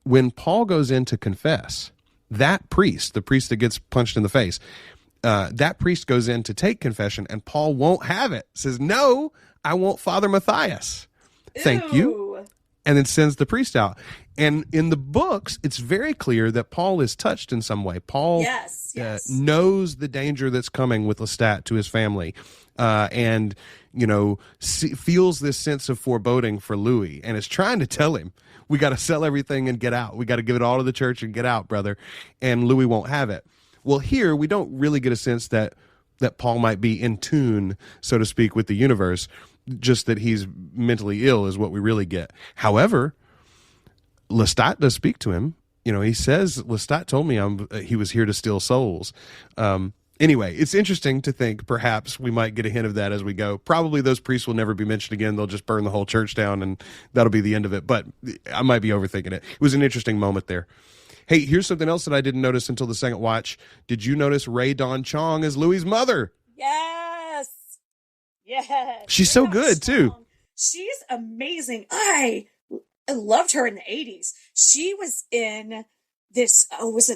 when Paul goes in to confess, that priest, the priest that gets punched in the face, that priest goes in to take confession, and Paul won't have it. Says, no, I want Father Matthias. Thank you. And then sends the priest out. And in the books, it's very clear that Paul is touched in some way. Paul knows the danger that's coming with Lestat to his family, and feels this sense of foreboding for Louis, and is trying to tell him, we got to sell everything and get out. We got to give it all to the church and get out, brother. And Louis won't have it. Well, here we don't really get a sense that Paul might be in tune, so to speak, with the universe. Just that he's mentally ill is what we really get. However, Lestat does speak to him. He says, Lestat told me he was here to steal souls. Anyway, it's interesting to think perhaps we might get a hint of that as we go. Probably those priests will never be mentioned again. They'll just burn the whole church down, and that'll be the end of it. But I might be overthinking it. It was an interesting moment there. Hey, here's something else that I didn't notice until the second watch. Did you notice Radon Chong as Louis' mother? Yes. She's so good, too. She's amazing. I loved her in the 80s. She was in this, what was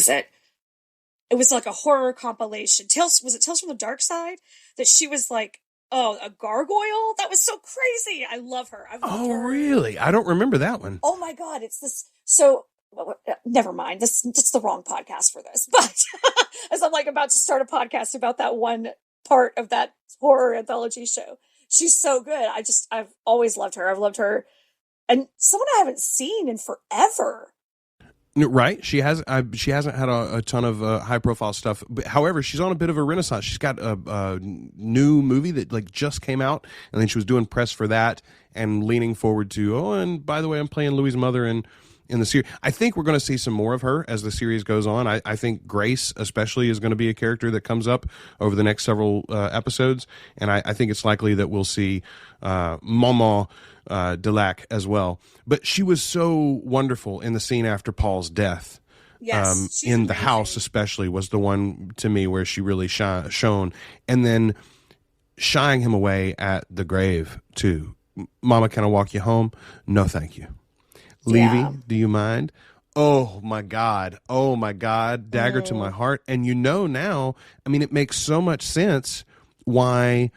it? It was like a horror compilation. Was it Tales from the Dark Side? That she was like, a gargoyle? That was so crazy. I love her. Her. Really? I don't remember that one. Oh my God. It's this. So never mind. That's the wrong podcast for this. But as I'm like about to start a podcast about that one part of that horror anthology show, she's so good. I've always loved her. I've loved her. And someone I haven't seen in forever. Right. She hasn't had a ton of high profile stuff. But, however, she's on a bit of a renaissance. She's got a new movie that just came out, and then she was doing press for that and leaning forward to, and by the way, I'm playing Louis' mother in the series. I think we're going to see some more of her as the series goes on. I think Grace especially is going to be a character that comes up over the next several episodes, and I think it's likely that we'll see Maman Delac as well. But she was so wonderful in the scene after Paul's death. Yes, in the house especially was the one to me where she really shone. And then shying him away at the grave too. Mama, can I walk you home? No, thank you. Levy, do you mind? Oh my God. Dagger to my heart. And now, it makes so much sense why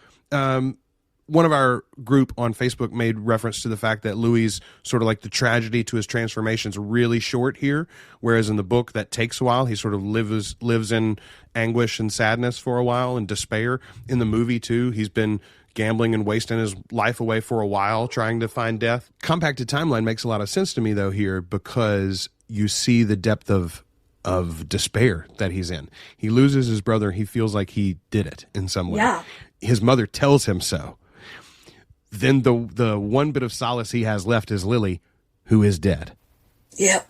one of our group on Facebook made reference to the fact that Louis sort of like the tragedy to his transformation is really short here, whereas in the book that takes a while. He sort of lives in anguish and sadness for a while and despair. In the movie too, he's been gambling and wasting his life away for a while trying to find death. Compacted timeline makes a lot of sense to me though here, because you see the depth of despair that he's in. He loses his brother. He feels like he did it in some way. Yeah. His mother tells him so. Then the one bit of solace he has left is Lily, who is dead. Yep.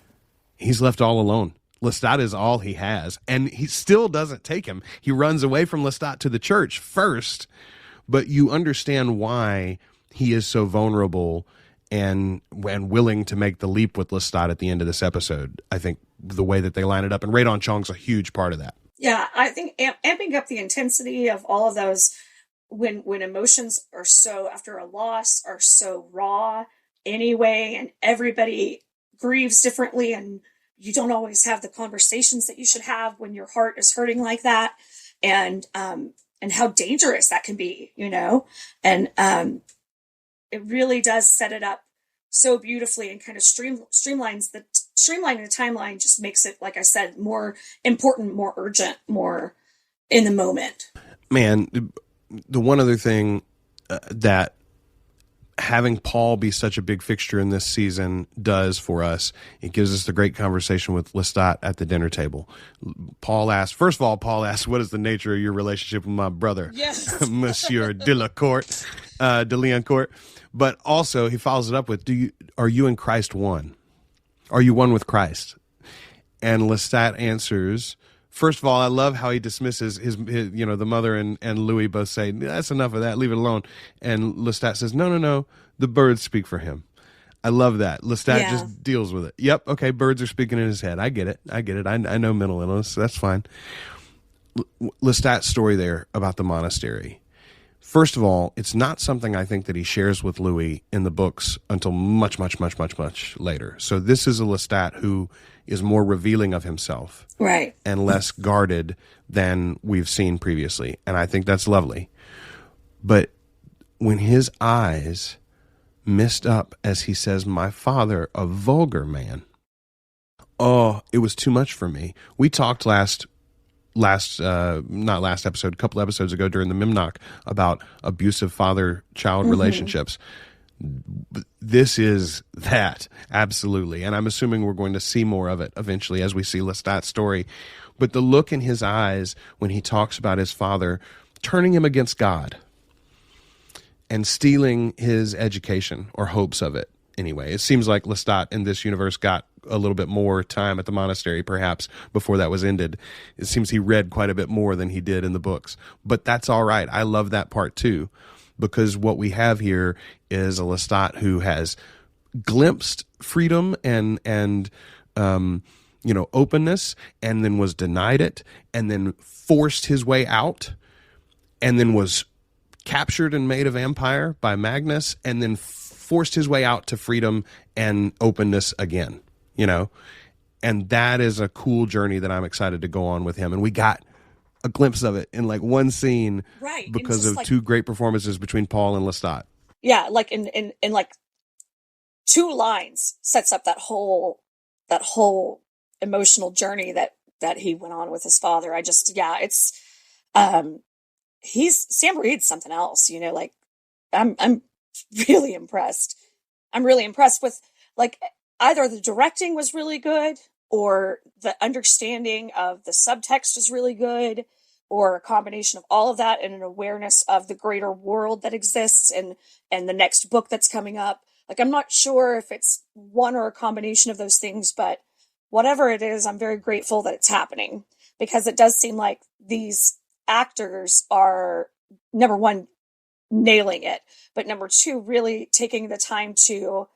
He's left all alone. Lestat is all he has, and he still doesn't take him. He runs away from Lestat to the church first, but you understand why he is so vulnerable and willing to make the leap with Lestat at the end of this episode. I think the way that they line it up, and Radon Chong's a huge part of that. Yeah, I think amping up the intensity of all of those when emotions are so, after a loss, are so raw anyway, and everybody grieves differently, and you don't always have the conversations that you should have when your heart is hurting like that, and how dangerous that can be, and it really does set it up so beautifully, and kind of streamlining the timeline just makes it, like I said, more important, more urgent, more in the moment. Man, the one other thing that having Paul be such a big fixture in this season does for us, it gives us the great conversation with Lestat at the dinner table. Paul asks, what is the nature of your relationship with my brother? Yes. Monsieur de Liancourt. But also he follows it up with, are you in Christ one? Are you one with Christ? And Lestat answers, First of all, I love how he dismisses his the mother and Louis both say, that's enough of that, leave it alone. And Lestat says, no, the birds speak for him. I love that. Lestat just deals with it. Yep, okay, birds are speaking in his head. I get it. I know mental illness. So that's fine. Lestat's story there about the monastery. First of all, it's not something I think that he shares with Louis in the books until much, much, much, much, much later. So this is a Lestat who is more revealing of himself. Right. And less guarded than we've seen previously. And I think that's lovely. But when his eyes mist up as he says, my father, a vulgar man. Oh, it was too much for me. We talked not last episode, a couple episodes ago during the Mimnock about abusive father-child relationships. This is that, absolutely. And I'm assuming we're going to see more of it eventually as we see Lestat's story. But the look in his eyes when he talks about his father turning him against God and stealing his education or hopes of it. Anyway, it seems like Lestat in this universe got a little bit more time at the monastery, perhaps, before that was ended. It seems he read quite a bit more than he did in the books. But that's all right. I love that part, too, because what we have here is a Lestat who has glimpsed freedom and openness, and then was denied it, and then forced his way out, and then was captured and made a vampire by Magnus, and then forced his way out to freedom and openness again, and that is a cool journey that I'm excited to go on with him. And we got a glimpse of it in like one scene, right? Because of two great performances between Paul and Lestat. Yeah, like in like 2 lines sets up that whole emotional journey that he went on with his father. It's Sam Reid's something else, like I'm really impressed. I'm really impressed with, like, either the directing was really good, or the understanding of the subtext was really good, or a combination of all of that and an awareness of the greater world that exists and the next book that's coming up. Like, I'm not sure if it's one or a combination of those things, but whatever it is, I'm very grateful that it's happening, because it does seem like these actors are, number one, nailing it, but number 2, really taking the time to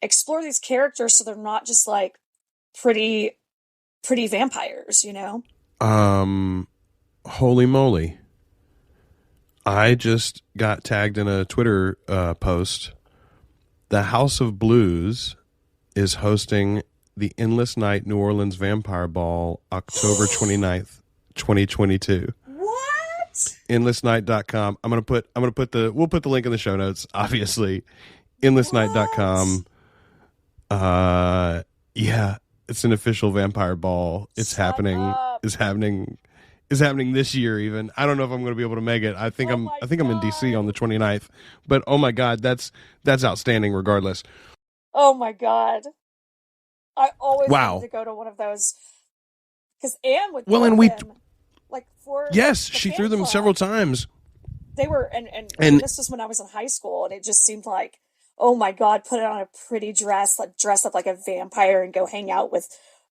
explore these characters so they're not just like pretty vampires, Holy moly. I just got tagged in a Twitter post. The House of Blues is hosting the Endless Night New Orleans Vampire Ball October 29th, 2022. endlessnight.com. we'll put the link in the show notes, obviously. endlessnight.com. It's an official vampire ball. It's happening this year even. I don't know if I'm going to be able to make it. I think I'm in DC on the 29th. But oh my god, that's outstanding regardless. Oh my god. I always wanted to go to one of those, cuz Anne would she threw them several times. They were, and this was when I was in high school, and it just seemed like, oh my god, put on a pretty dress, like dress up like a vampire and go hang out with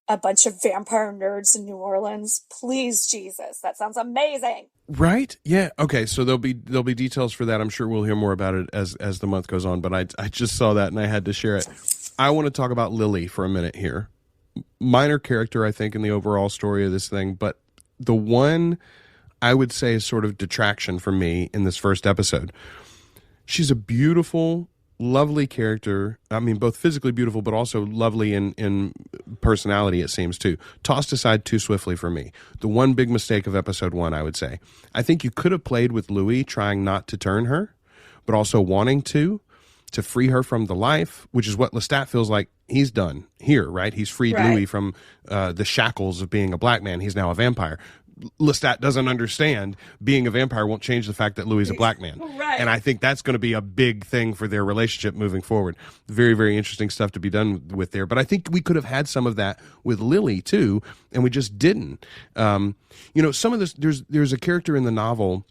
a bunch of vampire nerds in New Orleans. Please, Jesus, that sounds amazing. Right? Yeah. Okay. So there'll be details for that. I'm sure we'll hear more about it as the month goes on. But I just saw that and I had to share it. I want to talk about Lily for a minute here. Minor character, I think, in the overall story of this thing, but the one I would say is sort of detraction for me in this first episode. She's a beautiful, lovely character. I mean, both physically beautiful, but also lovely in personality, it seems, too. Tossed aside too swiftly for me. The one big mistake of episode 1, I would say. I think you could have played with Louis trying not to turn her, but also wanting to free her from the life, which is what Lestat feels like he's done here, right? He's freed Louis from the shackles of being a black man. He's now a vampire. Lestat doesn't understand being a vampire won't change the fact that Louis is a black man. Right. And I think that's going to be a big thing for their relationship moving forward. Very, very interesting stuff to be done with there. But I think we could have had some of that with Lily too, and we just didn't. Some of this, there's a character in the novel,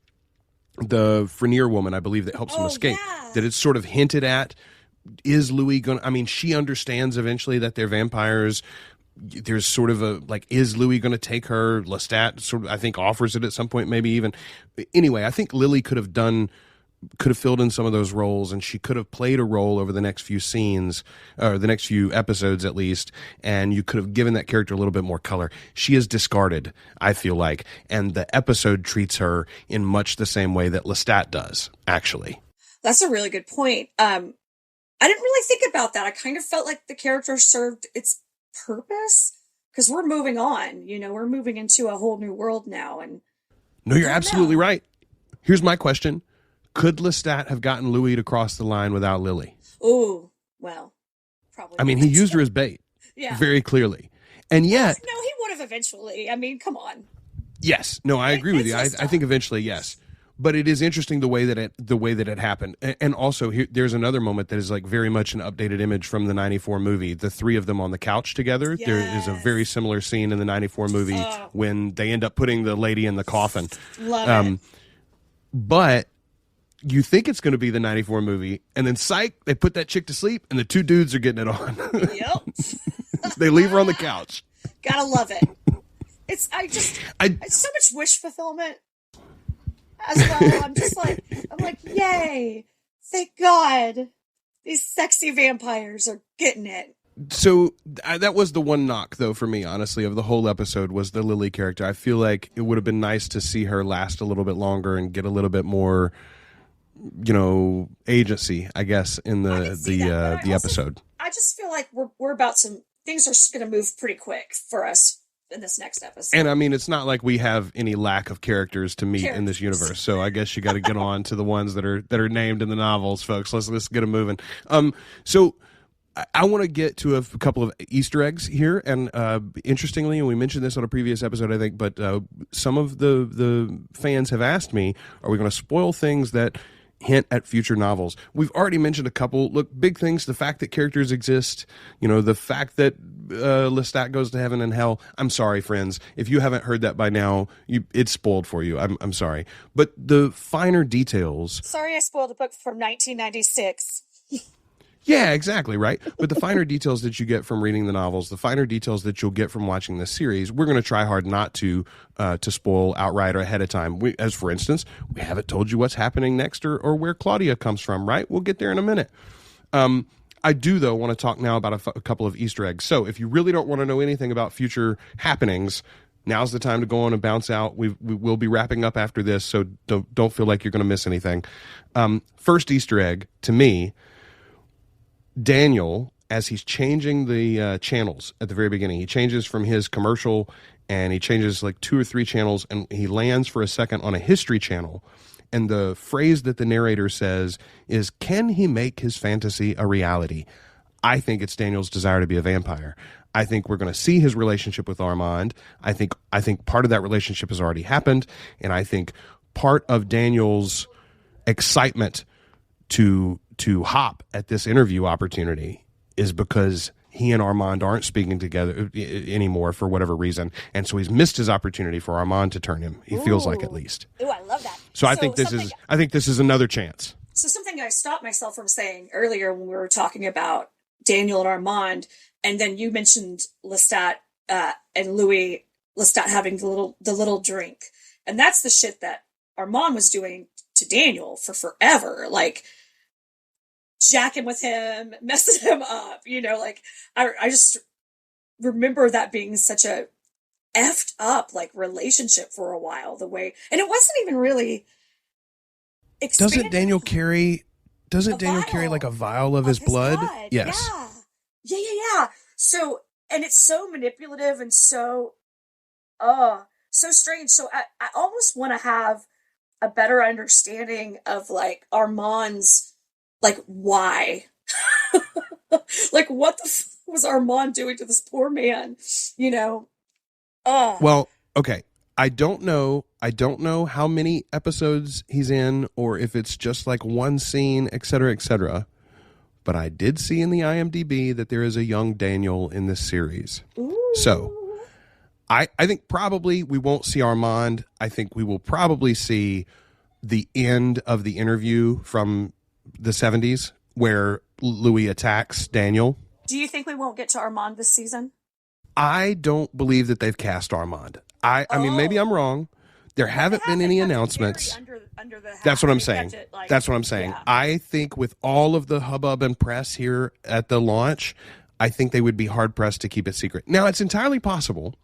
the Frenier woman, I believe, that helps him escape, that it's sort of hinted at. Is Louis going to, she understands eventually that they're vampires. there's sort of a, like, is Louis going to take her? Lestat sort of, I think, offers it at some point, maybe even. Anyway, I think Lily could have filled in some of those roles, and she could have played a role over the next few scenes, or the next few episodes at least, and you could have given that character a little bit more color. She is discarded, I feel like, and the episode treats her in much the same way that Lestat does, actually. That's a really good point. I didn't really think about that. I kind of felt like the character served its purpose, because we're moving on. We're moving into a whole new world now. And no, you're absolutely right. Here's my question. Could Lestat have gotten Louis to cross the line without Lily? Oh, well, probably. I mean, he used her as bait, very clearly. And yet... No, he would have eventually. I mean, come on. Yes. No, I agree with you. I think eventually, yes. But it is interesting the way that it happened. And also, there's another moment that is like very much an updated image from the 94 movie. The three of them on the couch together. Yes. There is a very similar scene in the 94 movie when they end up putting the lady in the coffin. Love it. But you think it's going to be the 94 movie, and then psych, they put that chick to sleep, and the two dudes are getting it on. Yep. They leave her on the couch. Gotta love it. It's so much wish fulfillment as well. I'm like, yay. Thank God. These sexy vampires are getting it. So that was the one knock, though, for me, honestly, of the whole episode, was the Lily character. I feel like it would have been nice to see her last a little bit longer and get a little bit more, agency, I guess, in the episode. I just feel like we're about things are going to move pretty quick for us in this next episode. And I mean, it's not like we have any lack of characters to meet in this universe. So I guess you got to get on to the ones that are named in the novels, folks. Let's get them moving. So I want to get to a couple of Easter eggs here, and interestingly, and we mentioned this on a previous episode, I think, but some of the fans have asked me, are we going to spoil things that hint at future novels? We've already mentioned a couple. Look, big things, the fact that characters exist, the fact that Lestat goes to heaven and hell. I'm sorry, friends. If you haven't heard that by now, it's spoiled for you. I'm sorry. But the finer details... Sorry I spoiled a book from 1996. Yeah, exactly, right? But the finer details that you get from reading the novels, the finer details that you'll get from watching this series, we're going to try hard not to spoil outright or ahead of time. As for instance, we haven't told you what's happening next or where Claudia comes from, right? We'll get there in a minute. I do, though, want to talk now about a couple of Easter eggs. So if you really don't want to know anything about future happenings, now's the time to go on and bounce out. We will be wrapping up after this, so don't feel like you're going to miss anything. First Easter egg, to me... Daniel, as he's changing the channels at the very beginning, he changes from his commercial and he changes like 2 or 3 channels, and he lands for a second on a history channel. And the phrase that the narrator says is, can he make his fantasy a reality? I think it's Daniel's desire to be a vampire. I think we're going to see his relationship with Armand. I think part of that relationship has already happened. And I think part of Daniel's excitement to hop at this interview opportunity is because he and Armand aren't speaking together anymore for whatever reason, and so he's missed his opportunity for Armand to turn him. He feels like, at least. Ooh, I love that. So I think this is another chance. So something I stopped myself from saying earlier when we were talking about Daniel and Armand, and then you mentioned Lestat and Louis, Lestat having the little drink, and that's the shit that Armand was doing to Daniel for forever, like jacking with him, messing him up, I just remember that being such a effed up like relationship for a while, the way, and it wasn't even really Doesn't Daniel carry like a vial of his blood? Yes. Yeah. So, and it's so manipulative and so strange. So I almost want to have a better understanding of like Armand's, like, why? Like, what the was Armand doing to this poor man? Well, okay. I don't know how many episodes he's in, or if it's just like one scene, et cetera, but I did see in the IMDb that there is a young Daniel in this series. Ooh. So I think probably we won't see Armand. I think we will probably see the end of the interview from the 70s where Louis attacks Daniel. Do you think we won't get to Armand this season? I don't believe that they've cast Armand. I mean, maybe I'm wrong. There haven't been any announcements. Under the hat. That's what I'm saying. That's what I'm saying. Yeah. I think with all of the hubbub and press here at the launch, I think they would be hard pressed to keep it secret. Now, it's entirely possible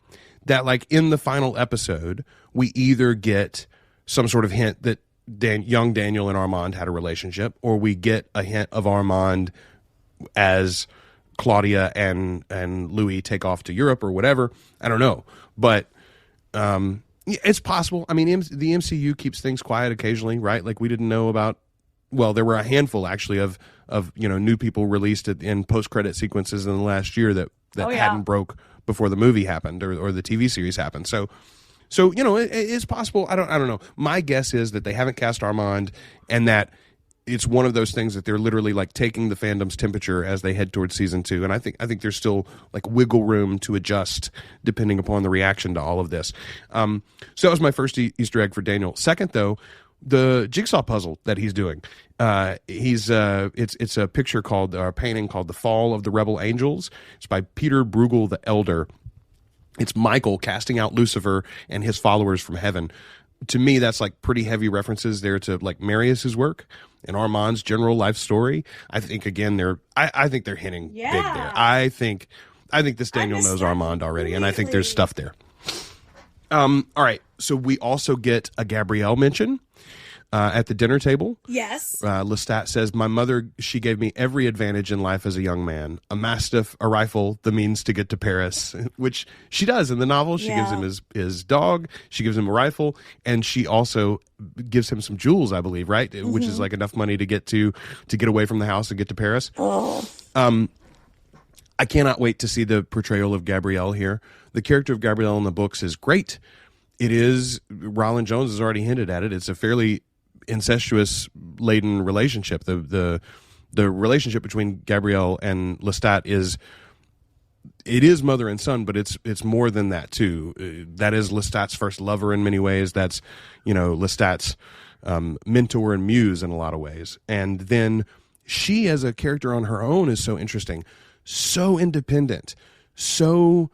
that, like, in the final episode, we either get some sort of hint that young Daniel and Armand had a relationship, or we get a hint of Armand as Claudia and Louis take off to Europe or whatever. I don't know, but it's possible. I mean, the MCU keeps things quiet occasionally, right? Like, we didn't know about. Well, there were a handful actually of new people released in post credit sequences in the last year that hadn't broke before the movie happened or the TV series happened. So it's possible. I don't know. My guess is that they haven't cast Armand, and that it's one of those things that they're literally like taking the fandom's temperature as they head towards season 2. And I think there's still like wiggle room to adjust depending upon the reaction to all of this. So that was my first Easter egg for Daniel. Second, though, the jigsaw puzzle that he's doing. It's a picture called, or a painting called "The Fall of the Rebel Angels." It's by Peter Bruegel the Elder. It's Michael casting out Lucifer and his followers from heaven. To me, that's like pretty heavy references there to like Marius's work and Armand's general life story. I think again I think they're hinting big there. I think this Daniel knows Armand already, and I think there's stuff there. All right, so we also get a Gabriel mention at the dinner table. Yes. Lestat says, "My mother, she gave me every advantage in life as a young man. A mastiff, a rifle, the means to get to Paris," which she does in the novel. She gives him his dog. She gives him a rifle, and she also gives him some jewels, I believe, right? Mm-hmm. Which is like enough money to get away from the house and get to Paris. Oh. I cannot wait to see the portrayal of Gabriel here. The character of Gabriel in the books is great. It is, Roland Jones has already hinted at it, it's a fairly incestuous laden relationship. The relationship between Gabriel and Lestat is mother and son, but it's more than that too. That is Lestat's first lover in many ways. That's Lestat's mentor and muse in a lot of ways. And then she as a character on her own is so interesting, so independent, so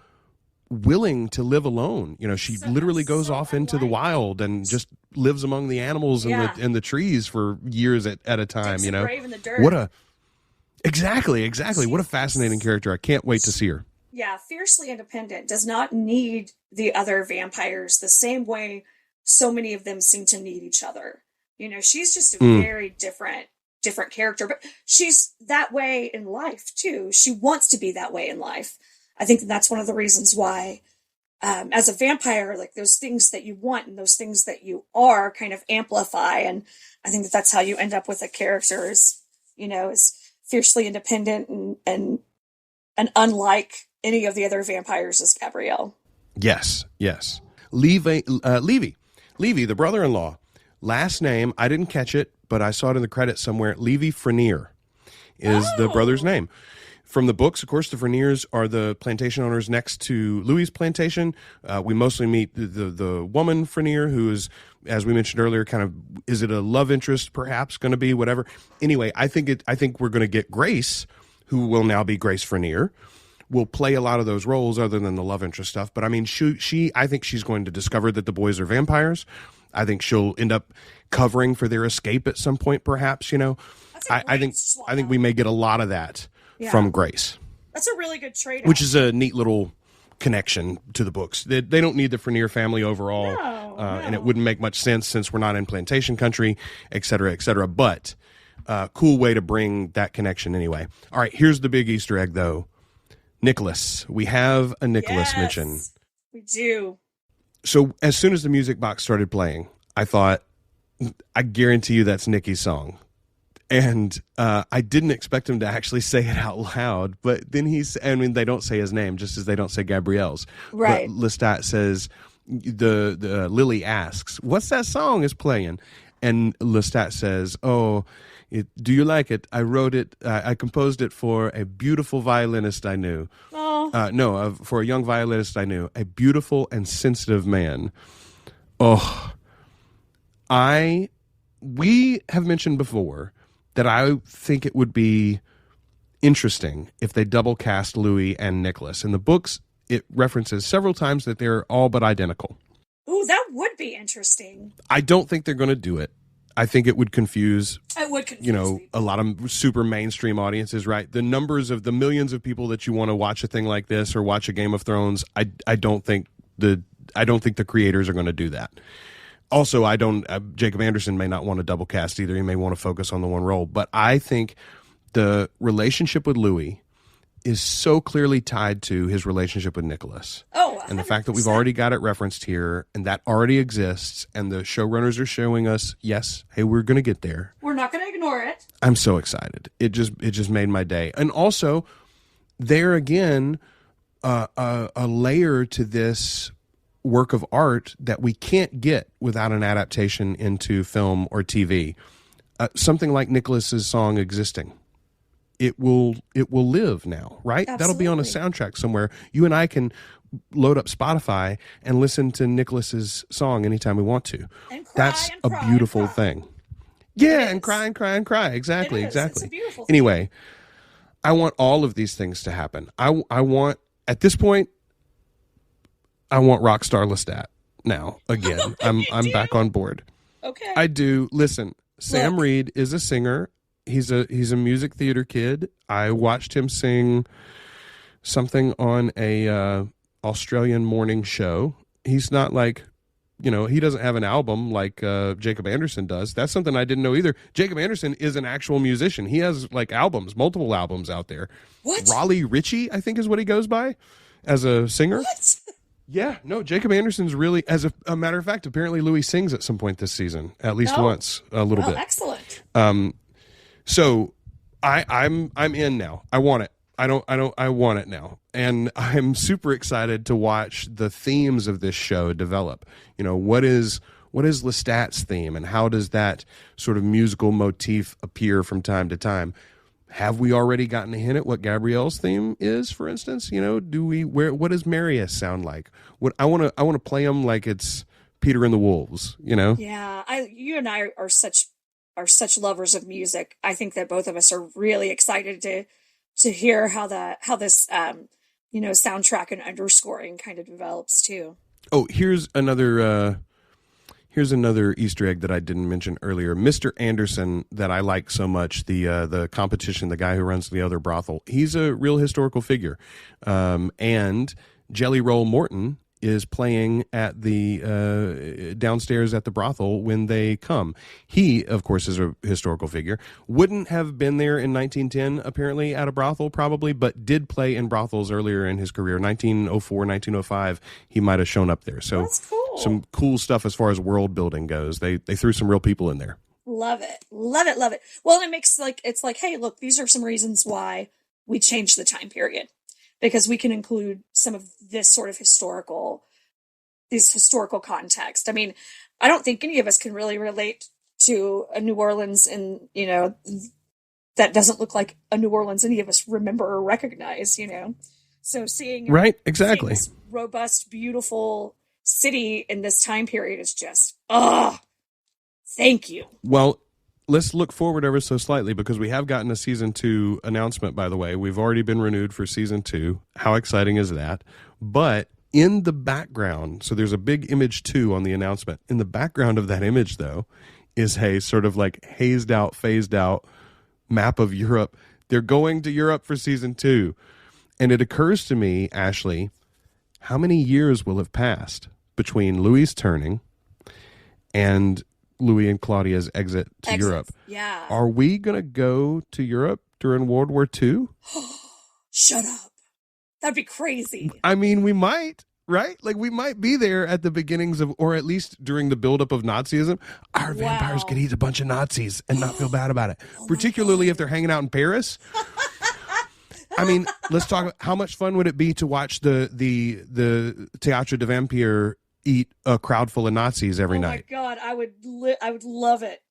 willing to live alone. She literally goes off into the wild and just lives among the animals and the trees for years at a time. Digs a grave in the dirt. Exactly. What a fascinating character. I can't wait to see her. Yeah, fiercely independent, does not need the other vampires the same way so many of them seem to need each other. She's just a very different character, but she's that way in life too. She wants to be that way in life. I think that's one of the reasons why, as a vampire, like those things that you want and those things that you are kind of amplify. And I think that's how you end up with a character is fiercely independent and unlike any of the other vampires is Gabriel. Yes. Levy, the brother-in-law. Last name, I didn't catch it, but I saw it in the credits somewhere. Levy Frenier is the brother's name. From the books, of course, the Freniers are the plantation owners next to Louis' plantation. We mostly meet the woman Frenier, who is, as we mentioned earlier, kind of, is it a love interest, perhaps, going to be, whatever. Anyway, I think we're going to get Grace, who will now be Grace Frenier, will play a lot of those roles other than the love interest stuff. But I mean, I think she's going to discover that the boys are vampires. I think she'll end up covering for their escape at some point, perhaps. I think we may get a lot of that. Yeah. From Grace. That's a really good trade-off. Which is a neat little connection to the books. They don't need the Frenier family overall, no. And it wouldn't make much sense since we're not in plantation country, et cetera, et cetera. But cool way to bring that connection anyway. All right, here's the big Easter egg, though. Nicholas. We have a Nicholas mention. We do. So as soon as the music box started playing, I thought, I guarantee you that's Nikki's song. And I didn't expect him to actually say it out loud, but then they don't say his name, just as they don't say Gabriel's. Right. But Lestat says, the Lily asks, "What's that song is playing?" And Lestat says, "Oh, do you like it? I wrote it. I composed it for a beautiful violinist I knew. Oh. For a young violinist I knew, a beautiful and sensitive man." Oh, we have mentioned before that I think it would be interesting if they double cast Louis and Nicholas. In the books, it references several times that they're all but identical. Ooh, that would be interesting. I don't think they're going to do it. I think it would confuse, people. A lot of super mainstream audiences, right? The numbers of the millions of people that you want to watch a thing like this or watch a Game of Thrones, I don't think the creators are going to do that. Also, Jacob Anderson may not want to double cast either. He may want to focus on the one role. But I think the relationship with Louis is so clearly tied to his relationship with Nicholas. Oh, 100%. And the fact that we've already got it referenced here and that already exists and the showrunners are showing us, yes, hey, we're going to get there. We're not going to ignore it. I'm so excited. It just made my day. And also, there again, a layer to this work of art that we can't get without an adaptation into film or TV. Something like Nicholas's song "Existing." It will live now, right? Absolutely. That'll be on a soundtrack somewhere. You and I can load up Spotify and listen to Nicholas's song anytime we want to. And cry, That's and a cry, beautiful and cry. thing. Yeah, and cry and cry and cry. Exactly, exactly. It's a beautiful anyway, I want all of these things to happen. I want, at this point, I want Rockstar Lestat now again. I'm back on board. Okay. I do. Listen, Sam Reid is a singer. He's a music theater kid. I watched him sing something on a Australian morning show. He's not like, he doesn't have an album like Jacob Anderson does. That's something I didn't know either. Jacob Anderson is an actual musician. He has like multiple albums out there. What? Raleigh Ritchie, I think is what he goes by as a singer. What? Yeah, no, Jacob Anderson's really, as a matter of fact, apparently Louis sings at some point this season, at least once, a little bit. Excellent. So I'm in now. I want it. I want it now. And I'm super excited to watch the themes of this show develop. What is Lestat's theme and how does that sort of musical motif appear from time to time? Have we already gotten a hint at what Gabriel's theme is, for instance? What does Marius sound like? I want to play him like it's Peter and the Wolves, Yeah, you and I are such lovers of music. I think that both of us are really excited to hear how this soundtrack and underscoring kind of develops too. Oh, here's another Easter egg that I didn't mention earlier. Mr. Anderson, that I like so much, the competition, the guy who runs the other brothel, he's a real historical figure. And Jelly Roll Morton is playing at the downstairs at the brothel when they come. He, of course, is a historical figure. Wouldn't have been there in 1910, apparently, at a brothel, probably, but did play in brothels earlier in his career. 1904, 1905, he might have shown up there. So that's cool. Some cool stuff as far as world building goes. They threw some real people in there. Love it. Love it. Love it. Well, it makes it's like, hey, look, these are some reasons why we changed the time period. Because we can include some of this sort of historical context. I mean, I don't think any of us can really relate to a New Orleans that doesn't look like a New Orleans any of us remember or recognize, So seeing this robust, beautiful city in this time period is just, thank you. Well, let's look forward ever so slightly because we have gotten a season 2 announcement, by the way. We've already been renewed for season 2. How exciting is that? But in the background, so there's a big image 2 on the announcement. In the background of that image, though, is a sort of like phased out map of Europe. They're going to Europe for season 2. And it occurs to me, Ashley, how many years will have passed between Louis' turning and Louis and Claudia's exit to Europe? Yeah. Are we going to go to Europe during World War II? Shut up. That'd be crazy. I mean, we might, right? Like, we might be there at the beginnings of, or at least during the buildup of Nazism. Our vampires could eat a bunch of Nazis and not feel bad about it, particularly if they're hanging out in Paris. I mean, let's talk about how much fun would it be to watch the Théâtre de Vampire eat a crowd full of Nazis every night. Oh my God, I would love it.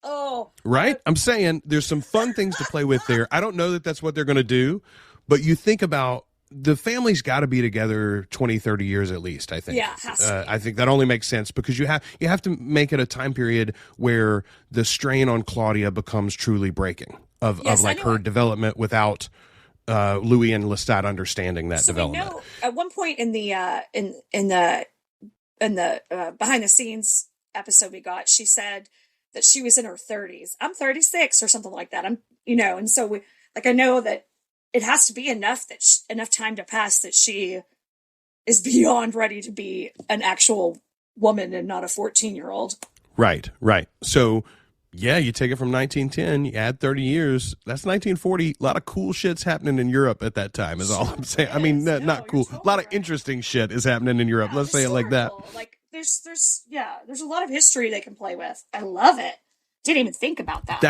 Oh. Right? I'm saying there's some fun things to play with there. I don't know that that's what they're going to do, but you think about the family's got to be together 20, 30 years at least, I think. Yeah, it has to be. I think that only makes sense because you have to make it a time period where the strain on Claudia becomes truly breaking of like her development without Louis and Lestat understanding that development. We know at one point in the behind the scenes episode we got, she said that she was in her 30s. I'm 36 or something like that. And so I know that it has to be enough time to pass that she is beyond ready to be an actual woman and not a 14-year-old. Right. So, yeah, you take it from 1910, you add 30 years, that's 1940. A lot of cool shit's happening in Europe at that time is all I'm saying. I mean, not cool. Totally a lot of interesting shit is happening in Europe. Let's say it like that. Like, there's a lot of history they can play with. I love it. Didn't even think about that.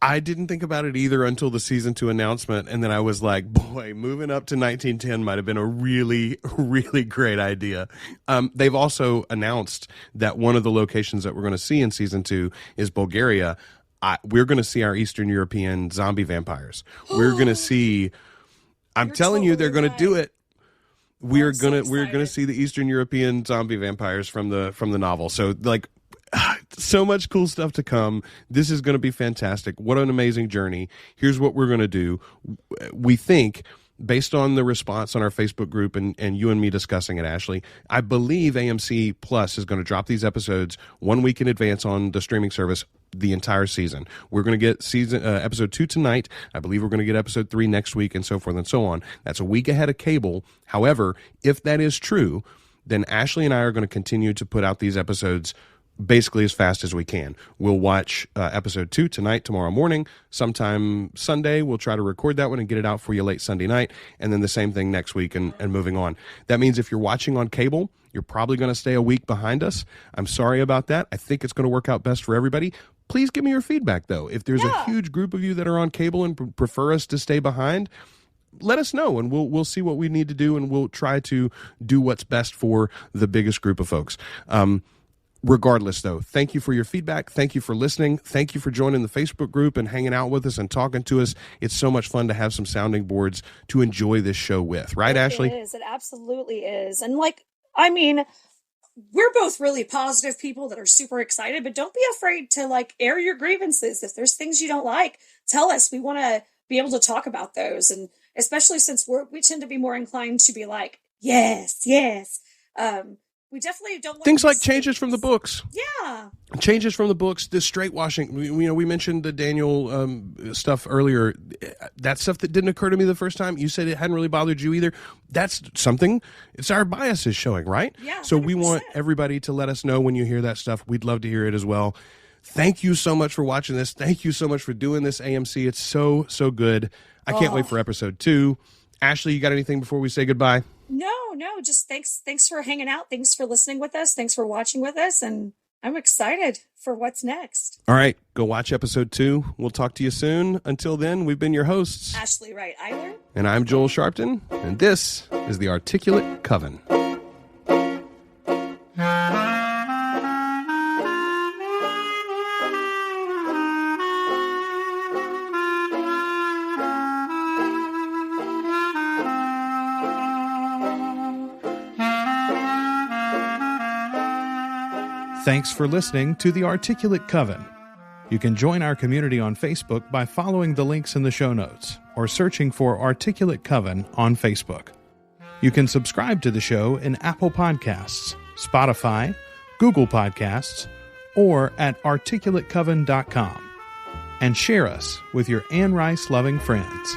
I didn't think about it either until the season 2 announcement, and then I was like, boy, moving up to 1910 might have been a really, really great idea. They've also announced that one of the locations that we're going to see in season 2 is Bulgaria. We're going to see our Eastern European zombie vampires. We're going to see, I'm telling you, they're going to do it. We're going to see the Eastern European zombie vampires from the novel. So like, so much cool stuff to come. This is going to be fantastic. What an amazing journey. Here's what we're going to do. We think, based on the response on our Facebook group and you and me discussing it, Ashley, I believe AMC Plus is going to drop these episodes 1 week in advance on the streaming service the entire season. We're going to get episode 2 tonight. I believe we're going to get episode 3 next week, and so forth and so on. That's a week ahead of cable. However, if that is true, then Ashley and I are going to continue to put out these episodes basically as fast as we can. We'll watch episode 2 tonight, tomorrow morning, sometime Sunday. We'll try to record that one and get it out for you late Sunday night, and then the same thing next week and moving on. That means if you're watching on cable, you're probably going to stay a week behind us. I'm sorry about that. I think it's going to work out best for everybody. Please give me your feedback, though. If there's a huge group of you that are on cable and prefer us to stay behind, let us know, and we'll see what we need to do, and we'll try to do what's best for the biggest group of folks. Regardless, though, thank you for your feedback. Thank you for listening. Thank you for joining the Facebook group and hanging out with us and talking to us. It's so much fun to have some sounding boards to enjoy this show with. Right, Ashley? It is. It absolutely is. And we're both really positive people that are super excited, but don't be afraid to air your grievances. If there's things you don't like, tell us. We want to be able to talk about those. And especially since we tend to be more inclined to be like, yes. We definitely don't want things like changes from the books. Yeah. Changes from the books, the straight washing. We mentioned the Daniel stuff earlier. That stuff that didn't occur to me the first time. You said it hadn't really bothered you either. That's something. It's our biases showing, right? Yeah. 100%. So we want everybody to let us know when you hear that stuff. We'd love to hear it as well. Thank you so much for watching this. Thank you so much for doing this, AMC. It's so good. I can't wait for episode 2. Ashley, you got anything before we say goodbye? No, just thanks for hanging out. Thanks for listening with us. Thanks for watching with us. And I'm excited for what's next. All right, go watch episode 2. We'll talk to you soon. Until then, we've been your hosts, Ashley Wright Eiler. And I'm Joel Sharpton. And this is the Articulate Coven. Thanks for listening to The Articulate Coven. You can join our community on Facebook by following the links in the show notes or searching for Articulate Coven on Facebook. You can subscribe to the show in Apple Podcasts, Spotify, Google Podcasts, or at articulatecoven.com. And share us with your Anne Rice-loving friends.